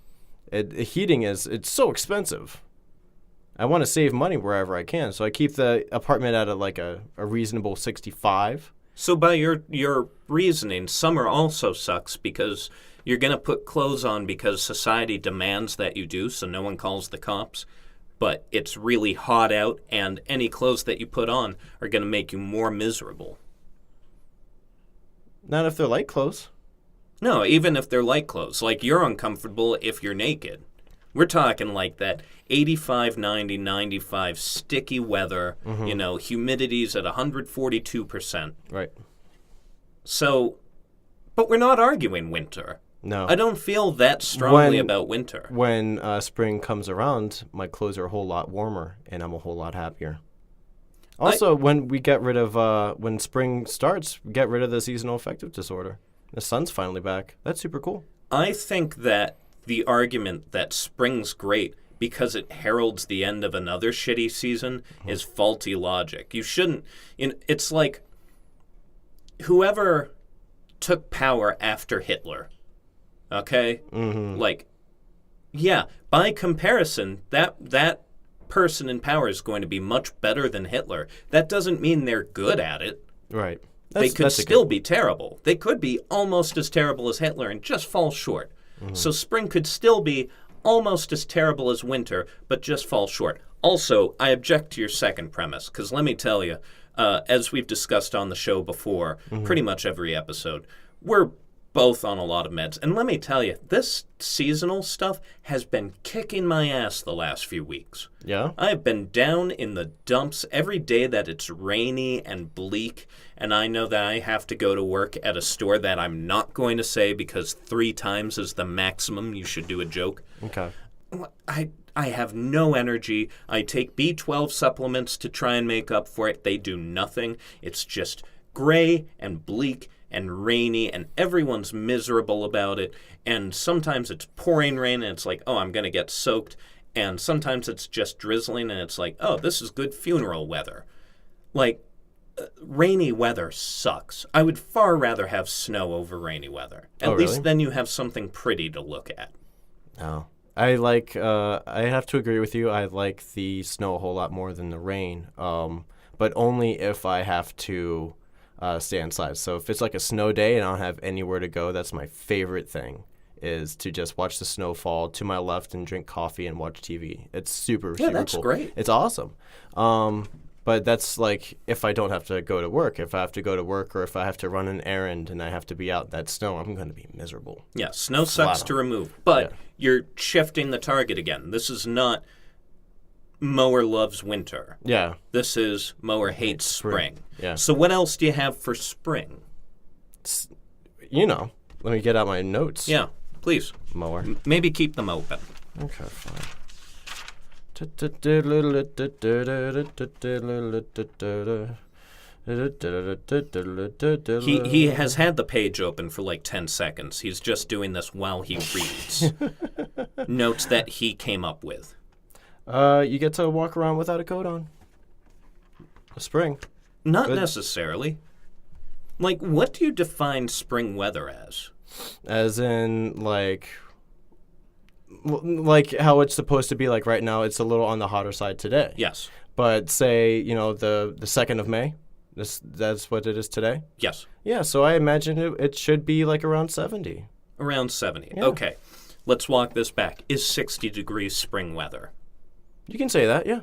Heating it's so expensive. I want to save money wherever I can, so I keep the apartment at a reasonable 65. So by your reasoning, summer also sucks because you're going to put clothes on because society demands that you do, so no one calls the cops. But it's really hot out, and any clothes that you put on are going to make you more miserable. Not if they're light clothes. No, even if they're light clothes. Like, you're uncomfortable if you're naked. We're talking like that 85, 90, 95 sticky weather, humidity's at 142%. Right. So, but we're not arguing winter. No. I don't feel that strongly about winter. When spring comes around, my clothes are a whole lot warmer, and I'm a whole lot happier. Also, when we get rid of, when spring starts, we get rid of the seasonal affective disorder. The sun's finally back. That's super cool. I think that the argument that spring's great because it heralds the end of another shitty season is faulty logic. You shouldn't... It's like whoever took power after Hitler, okay? Mm-hmm. Like, yeah, by comparison, that person in power is going to be much better than Hitler. That doesn't mean they're good at it. Right. They could still be terrible. They could be almost as terrible as Hitler and just fall short. Mm-hmm. So spring could still be almost as terrible as winter, but just fall short. Also, I object to your second premise, because let me tell you, as we've discussed on the show before, pretty much every episode, we're both on a lot of meds. And let me tell you, this seasonal stuff has been kicking my ass the last few weeks. Yeah? I've been down in the dumps every day that it's rainy and bleak, and I know that I have to go to work at a store that I'm not going to say because 3 times is the maximum you should do a joke. Okay. I have no energy. I take B12 supplements to try and make up for it. They do nothing. It's just gray and bleak and rainy, and everyone's miserable about it. And sometimes it's pouring rain, and it's like, oh, I'm going to get soaked. And sometimes it's just drizzling, and it's like, oh, this is good funeral weather. Like, rainy weather sucks. I would far rather have snow over rainy weather. At least then you have something pretty to look at. Oh. I have to agree with you. I like the snow a whole lot more than the rain, but only if I have to stay inside. So if it's like a snow day and I don't have anywhere to go, that's my favorite thing, is to just watch the snow fall to my left and drink coffee and watch TV. It's super cool. That's great. It's awesome. But that's like if I don't have to go to work. If I have to go to work or if I have to run an errand and I have to be out in that snow, I'm going to be miserable. Yeah, snow sucks to remove. But you're shifting the target again. This is not Mower loves winter. Yeah. This is Mower hates spring. Yeah. So what else do you have for spring? Let me get out my notes. Yeah, please. Mower. Maybe keep them open. Okay, fine. He has had the page open for like 10 seconds. He's just doing this while he reads. Notes that he came up with. You get to walk around without a coat on. Spring. Not necessarily. Like, what do you define spring weather as? As in, like how it's supposed to be. Like right now, it's a little on the hotter side today. Yes. But say, the 2nd of May, that's what it is today? Yes. Yeah, so I imagine it should be like around 70. Around 70. Yeah. Okay. Let's walk this back. Is 60 degrees spring weather? You can say that, yeah.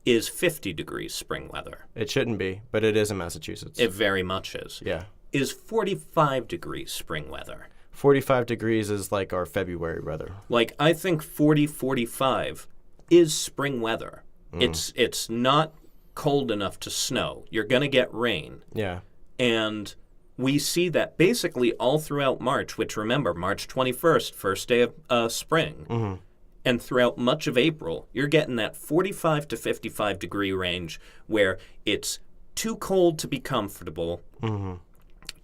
Is 50 degrees spring weather? It shouldn't be, but it is in Massachusetts. It very much is. Yeah. Is 45 degrees spring weather? 45 degrees is like our February weather. Like, I think 40, 45 is spring weather. It's not cold enough to snow. You're going to get rain. Yeah. And we see that basically all throughout March, which remember, March 21st, first day of spring. And throughout much of April, you're getting that 45 to 55 degree range where it's too cold to be comfortable,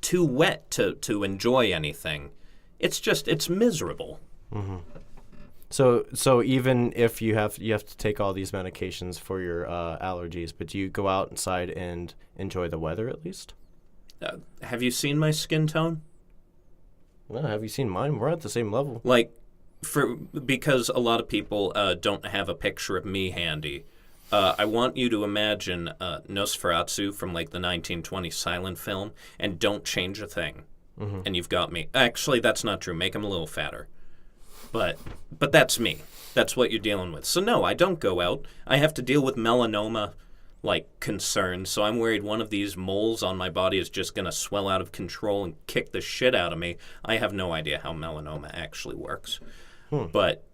too wet to enjoy anything. It's miserable. So even if you have to take all these medications for your allergies, but do you go outside and enjoy the weather at least? Have you seen my skin tone? Well, have you seen mine? We're at the same level. Like, because a lot of people don't have a picture of me handy. I want you to imagine Nosferatu from like the 1920s silent film, and don't change a thing. And you've got me. Actually, that's not true. Make him a little fatter. But that's me. That's what you're dealing with. So no, I don't go out. I have to deal with melanoma concerns. So I'm worried one of these moles on my body is just going to swell out of control and kick the shit out of me. I have no idea how melanoma actually works. But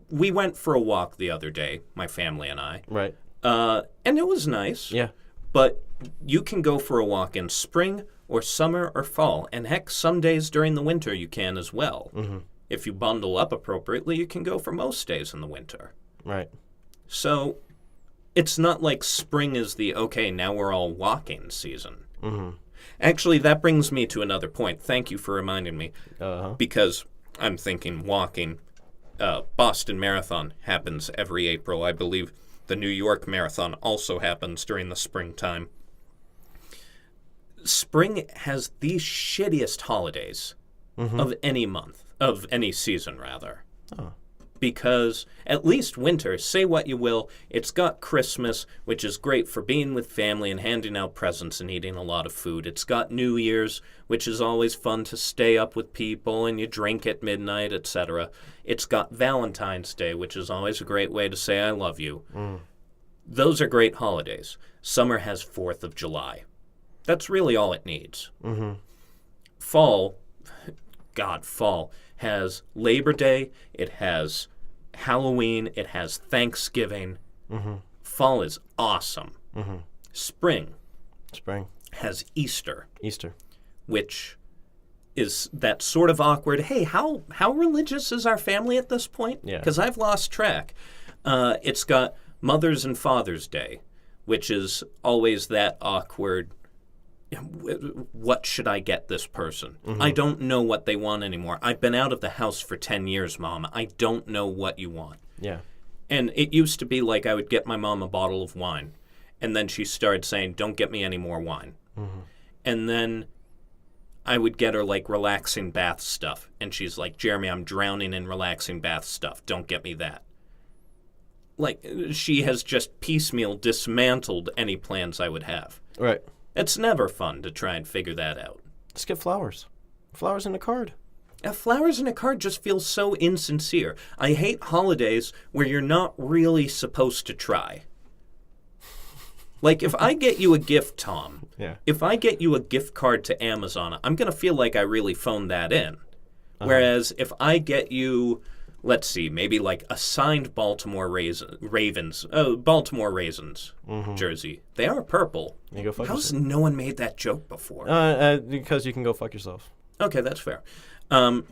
we went for a walk the other day, my family and I. Right. And it was nice. Yeah. But you can go for a walk in spring or summer or fall. And heck, some days during the winter you can as well. If you bundle up appropriately, you can go for most days in the winter. Right. So it's not like spring is the, okay, now we're all walking season. Actually, that brings me to another point. Thank you for reminding me. Because I'm thinking walking. Boston Marathon happens every April. I believe the New York Marathon also happens during the springtime. Spring has the shittiest holidays of any month, of any season, rather. Because at least winter, say what you will, it's got Christmas, which is great for being with family and handing out presents and eating a lot of food. It's got New Year's, which is always fun to stay up with people and you drink at midnight, etc. It's got Valentine's Day, which is always a great way to say I love you. Those are great holidays. Summer has 4th of July. That's really all it needs. Fall has Labor Day, it has Halloween, it has Thanksgiving. Fall is awesome. Spring has Easter, which is that sort of awkward, hey, how religious is our family at this point? Yeah. Because I've lost track. It's got Mother's and Father's Day, which is always that awkward, what should I get this person? I don't know what they want anymore. I've been out of the house for 10 years, Mom. I don't know what you want. Yeah. And it used to be like I would get my mom a bottle of wine, and then she started saying, don't get me any more wine. And then I would get her relaxing bath stuff, and she's like, Jeremy, I'm drowning in relaxing bath stuff. Don't get me that. She has just piecemeal dismantled any plans I would have. Right. It's never fun to try and figure that out. Just get flowers. Flowers in a card. Flowers in a card just feels so insincere. I hate holidays where you're not really supposed to try. If I get you a gift, Tom, if I get you a gift card to Amazon, I'm going to feel like I really phoned that in. Whereas if I get you, let's see, maybe a signed Baltimore Ravens jersey. They are purple. You go fuck How's yourself. no one made that joke before? Because you can go fuck yourself. Okay, that's fair.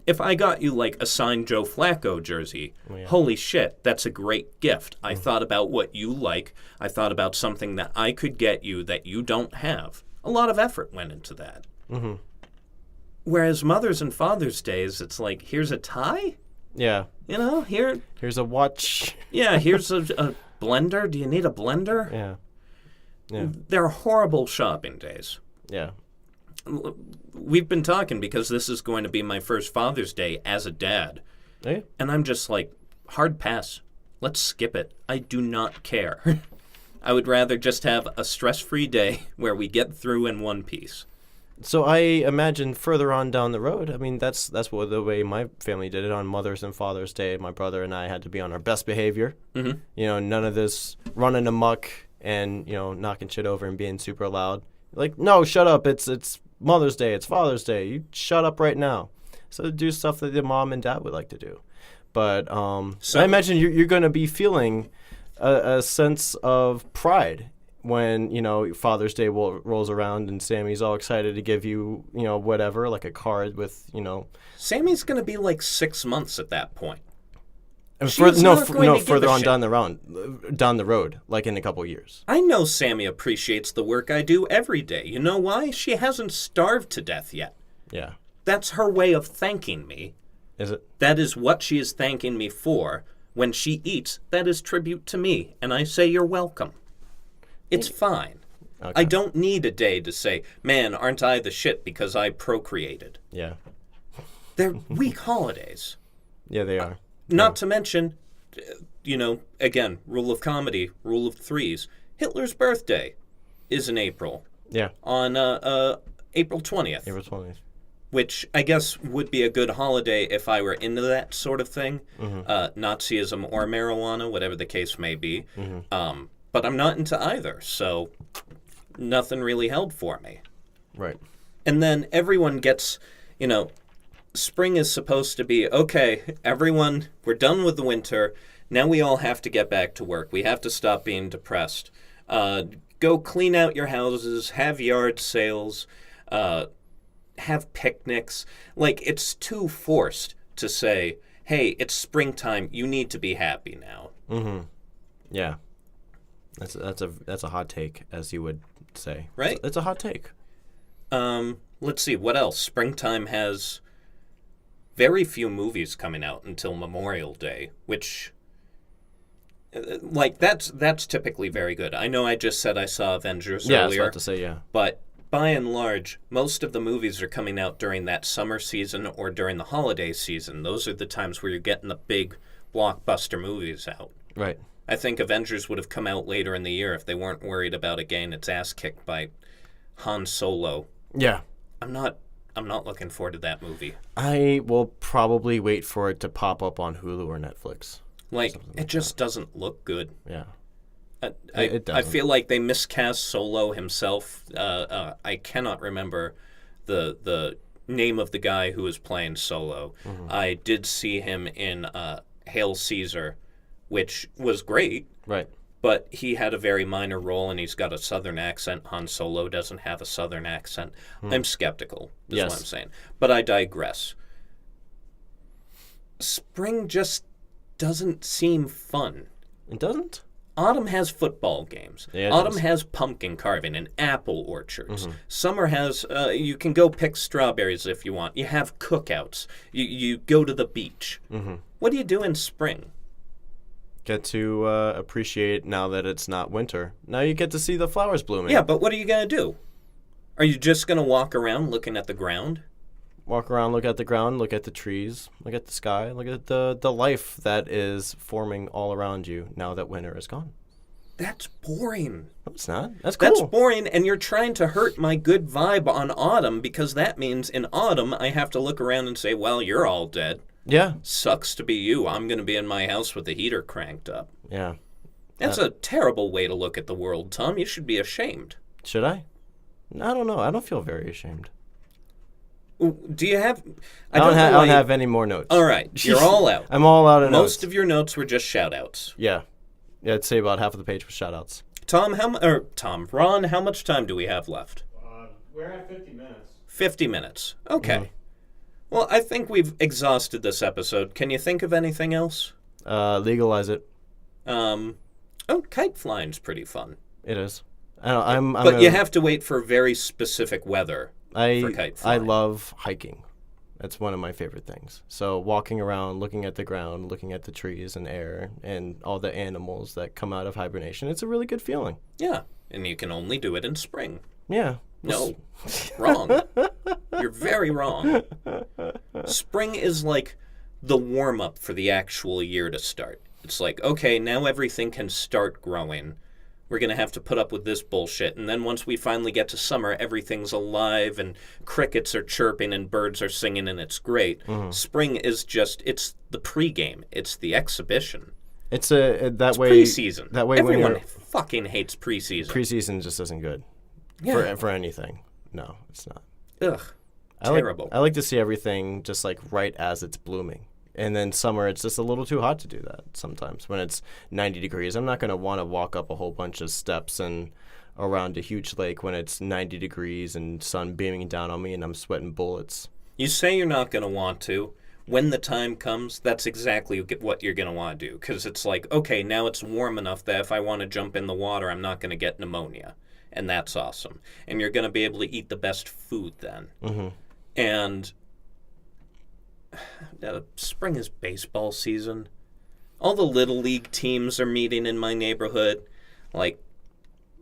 If I got you a signed Joe Flacco jersey, holy shit, that's a great gift. I thought about what you like. I thought about something that I could get you that you don't have. A lot of effort went into that. Whereas Mother's and Father's Days, it's here's a tie? Yeah. Here's a watch. Yeah, here's a blender. Do you need a blender? Yeah. They're horrible shopping days. Yeah. We've been talking because this is going to be my first Father's Day as a dad. Hey? And I'm just hard pass. Let's skip it. I do not care. I would rather just have a stress-free day where we get through in one piece. So I imagine further on down the road, I mean, that's what the way my family did it on Mother's and Father's Day. My brother and I had to be on our best behavior. Mm-hmm. You know, none of this running amok and, you know, knocking shit over and being super loud. Like, no, shut up. It's Mother's Day. It's Father's Day. You shut up right now. So do stuff that the mom and dad would like to do. But so I imagine you're going to be feeling a sense of pride when, you know, Father's Day rolls around and Sammy's all excited to give you, you know, whatever, like a card with, you know. Sammy's going to be like 6 months at that point. And She's not going to give further a on shit. down the road, like in a couple years. I know Sammy appreciates the work I do every day. You know why? She hasn't starved to death yet. Yeah. That's her way of thanking me. Is it? That is what she is thanking me for. When she eats, that is tribute to me, and I say you're welcome. It's fine. Okay. I don't need a day to say, man, aren't I the shit because I procreated. Yeah. They're weak holidays. Yeah, they are. Not to mention, you know, again, rule of comedy, rule of threes. Hitler's birthday is in April. Yeah. On April 20th. April 20th. Which I guess would be a good holiday if I were into that sort of thing. Mm-hmm. Nazism or marijuana, whatever the case may be. Mm-hmm. But I'm not into either, so nothing really held for me. Right. And then everyone gets, you know, spring is supposed to be, okay, everyone, we're done with the winter. Now we all have to get back to work. We have to stop being depressed. Go clean out your houses, have yard sales, have picnics. Like, it's too forced to say, hey, it's springtime, you need to be happy now. Mm-hmm. Yeah. That's a hot take, as you would say. Right? It's a hot take. Let's see, what else? Springtime has very few movies coming out until Memorial Day, which, like, that's typically very good. I know I just said I saw Avengers Yeah, I was earlier. about to say, yeah. But by and large, most of the movies are coming out during that summer season or during the holiday season. Those are the times where you're getting the big blockbuster movies out. Right. I think Avengers would have come out later in the year if they weren't worried about it getting its ass kicked by Han Solo. Yeah. I'm not looking forward to that movie. I will probably wait for it to pop up on Hulu or Netflix. Like, it just doesn't look good. Yeah. I It doesn't. feel like they miscast Solo himself. I cannot remember the name of the guy who was playing Solo. Mm-hmm. I did see him in Hail Caesar, which was great, Right. but he had a very minor role and he's got a southern accent. Han Solo doesn't have a southern accent. I'm skeptical, is Yes. what I'm saying. But I digress. Spring just doesn't seem fun. It doesn't? Autumn has football games. Yeah, it Autumn does. has pumpkin carving and apple orchards. Mm-hmm. Summer has, you can go pick strawberries if you want. You have cookouts. You go to the beach. Mm-hmm. What do you do in spring? Get to appreciate now that it's not winter. Now you get to see the flowers blooming. Yeah, but what are you going to do? Are you just going to walk around looking at the ground? Walk around, look at the ground, look at the trees, look at the sky, look at the life that is forming all around you now that winter is gone. That's boring. No, it's not. That's cool. That's boring, and you're trying to hurt my good vibe on autumn because that means in autumn I have to look around and say, well, you're all dead. Yeah. Sucks to be you. I'm going to be in my house with the heater cranked up. Yeah. That's a terrible way to look at the world, Tom. You should be ashamed. Should I? I don't know. I don't feel very ashamed. Do you have... I don't have any more notes. All right. You're all out. I'm all out of notes. Most of your notes were just shout-outs. Yeah. Yeah, I'd say about half of the page was shout-outs. Ron, how much time do we have left? We're at 50 minutes. 50 minutes. Okay. Mm-hmm. Well, I think we've exhausted this episode. Can you think of anything else? Legalize it. Kite flying's pretty fun. It is. I'm But you have to wait for very specific weather for kite I flying. love hiking. That's one of my favorite things. So walking around, looking at the ground, looking at the trees and air and all the animals that come out of hibernation, it's a really good feeling. Yeah, and you can only do it in spring. Yeah. No, wrong. You're very wrong. Spring is like the warm-up for the actual year to start. It's like, okay, now everything can start growing. We're going to have to put up with this bullshit. And then once we finally get to summer, everything's alive and crickets are chirping and birds are singing and it's great. Spring is just, it's the pregame. It's the exhibition. It's way preseason. That way Everyone when fucking hates preseason. preseason just isn't good for anything. No, it's not. Ugh. Terrible. I like to see everything just like right as it's blooming. And then summer, it's just a little too hot to do that sometimes. When it's 90 degrees, I'm not going to want to walk up a whole bunch of steps and around a huge lake when it's 90 degrees and sun beaming down on me and I'm sweating bullets. You say you're not going to want to. When the time comes, that's exactly what you're going to want to do. Because it's like, okay, now it's warm enough that if I want to jump in the water, I'm not going to get pneumonia. And that's awesome. And you're going to be able to eat the best food then. Mm-hmm. And spring is baseball season. All the Little League teams are meeting in my neighborhood. Like,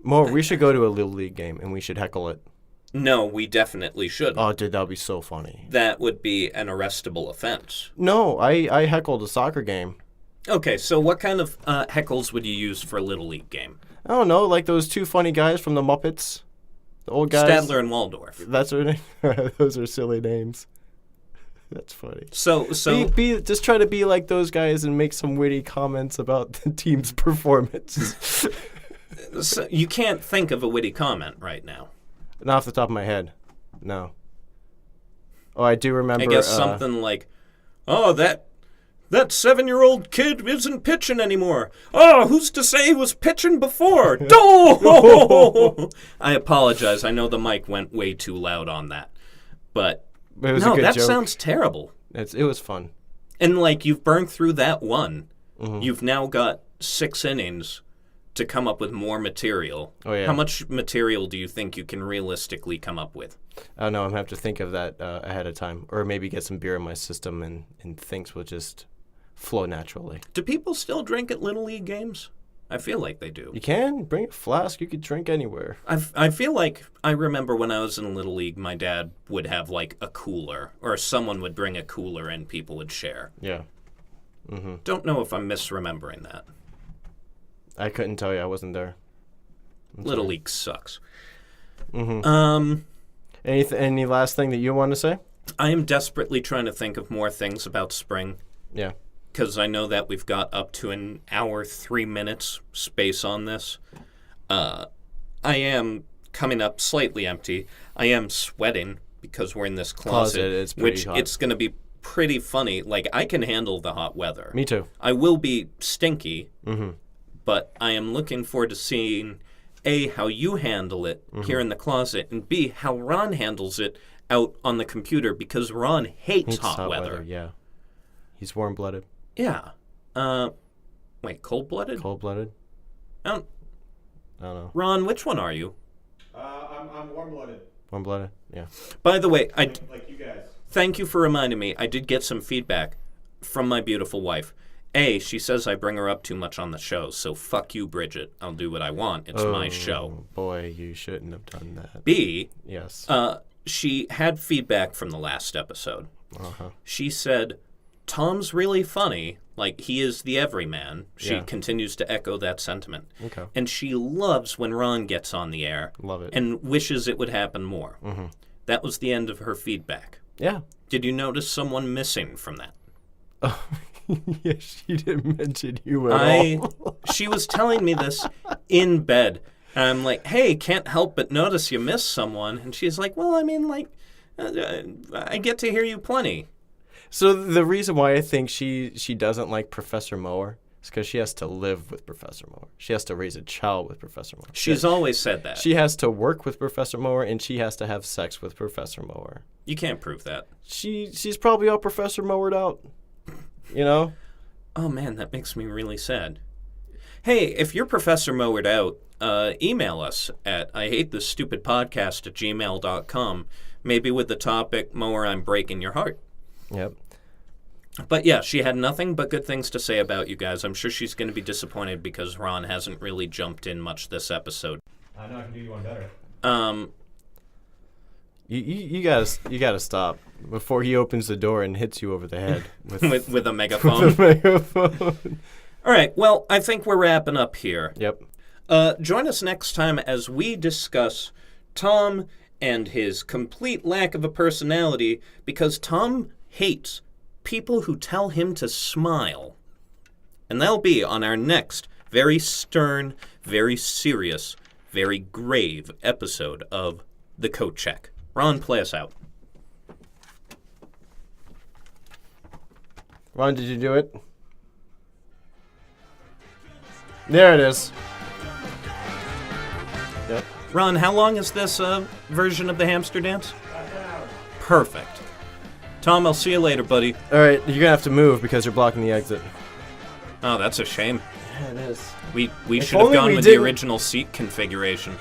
More, we should go to a Little League game and we should heckle it. No, we definitely shouldn't. Oh, dude, that would be so funny. That would be an arrestable offense. No, I heckled a soccer game. Okay, so what kind of heckles would you use for a Little League game? I don't know, like those two funny guys from the Muppets. The old guys. Stadler and Waldorf. That's their name? Those are silly names. That's funny. So just try to be like those guys and make some witty comments about the team's performance. So you can't think of a witty comment right now. Not off the top of my head. No. Oh, I do remember. I guess something like, "Oh, that 7-year-old kid isn't pitching anymore. Oh, who's to say he was pitching before?" I apologize. I know the mic went way too loud on that, but it was a good that joke. sounds terrible. It was fun. And like you've burned through that one, Mm-hmm. you've now got 6 innings to come up with more material. Oh, yeah. How much material do you think you can realistically come up with? I don't know. I'm going to have to think of that ahead of time. Or maybe get some beer in my system and things will just flow naturally. Do people still drink at Little League games? I feel like they do. You can. Bring a flask. You could drink anywhere. I feel like I remember when I was in Little League, my dad would have like a cooler, or someone would bring a cooler and people would share. Yeah. Mm-hmm. Don't know if I'm misremembering that. I couldn't tell you. I wasn't there. Little League sucks. Mm-hmm. Any last thing that you want to say? I am desperately trying to think of more things about spring. Yeah. Because I know that we've got up to an hour, 3 minutes space on this. I am coming up slightly empty. I am sweating because we're in this closet. It's pretty which hot. It's going to be pretty funny. Like, I can handle the hot weather. Me too. I will be stinky, Mm-hmm. but I am looking forward to seeing, A, how you handle it here in the closet, and B, how Ron handles it out on the computer, because Ron hates hot weather. Yeah. He's warm-blooded. Yeah. Wait, cold-blooded? Cold-blooded? I don't know. Ron, which one are you? I'm warm-blooded. Warm-blooded? Yeah. By the way, Like you guys. thank you for reminding me. I did get some feedback from my beautiful wife. A, she says I bring her up too much on the show, so fuck you, Bridget. I'll do what I want. It's my show. Boy, you shouldn't have done that. B, Yes. she had feedback from the last episode. Uh-huh. She said, Tom's really funny. Like, he is the everyman. She Yeah. continues to echo that sentiment. Okay. And she loves when Ron gets on the air. Love it. And wishes it would happen more. Mm-hmm. That was the end of her feedback. Yeah. Did you notice someone missing from that? Oh, yeah, she didn't mention you at all. She was telling me this in bed. And I'm like, hey, can't help but notice you missed someone. And she's like, well, I mean, like, I get to hear you plenty. So the reason why I think she doesn't like Professor Mower is because she has to live with Professor Mower. She has to raise a child with Professor Mower. She's always said that. She has to work with Professor Mower, and she has to have sex with Professor Mower. You can't prove that. She's probably all Professor Mowered out. You know? Oh, man, that makes me really sad. Hey, if you're Professor Mowered out, email us at ihatethistupidpodcast@gmail.com, maybe with the topic, Mower, I'm breaking your heart. Yep. But yeah, she had nothing but good things to say about you guys. I'm sure she's going to be disappointed because Ron hasn't really jumped in much this episode. I know I can do you one better. You gotta stop before he opens the door and hits you over the head with a megaphone. with a megaphone. All right, well, I think we're wrapping up here. Yep. Join us next time as we discuss Tom and his complete lack of a personality because Tom hates people who tell him to smile. And that'll be on our next very stern, very serious, very grave episode of The Coat Check. Ron, play us out. Ron, did you do it? There it is. Yep. Ron, how long is this version of the hamster dance? Perfect. Tom, I'll see you later, buddy. All right, you're gonna have to move because you're blocking the exit. Oh, that's a shame. Yeah, it is. We If should have only gone we with the didn't- original seat configuration.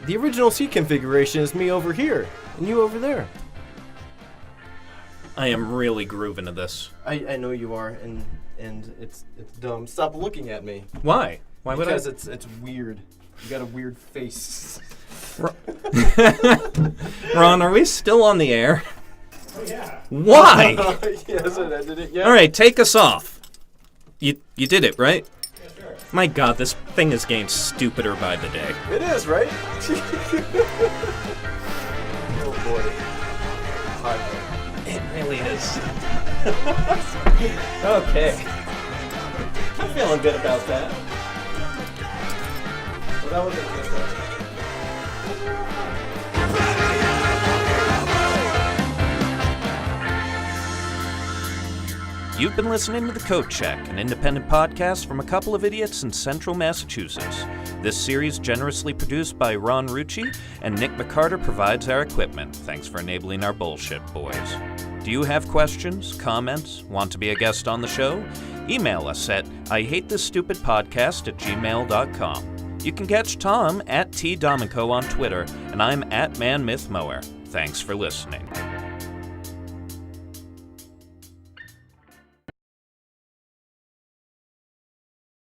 The original seat configuration is me over here and you over there. I am really grooving to this. I know you are, and it's dumb. Stop looking at me. Why? Why would Because I? it's weird. You got a weird face. Ron, are we still on the air? Oh, yeah. Why? Yes, I did it. Yeah. All right, take us off. You did it, right? Yeah, sure. My God, this thing is getting stupider by the day. It is, right? Oh boy. Hi. It really is. Okay. I'm feeling good about that. Well, that wasn't good. You've been listening to The Coat Check, an independent podcast from a couple of idiots in central Massachusetts. This series generously produced by Ron Rucci, and Nick McCarter provides our equipment. Thanks for enabling our bullshit, boys. Do you have questions, comments, want to be a guest on the show? Email us at ihatethisstupidpodcast@gmail.com. You can catch Tom at @TDomico on Twitter, and I'm @ManMythMower. Thanks for listening.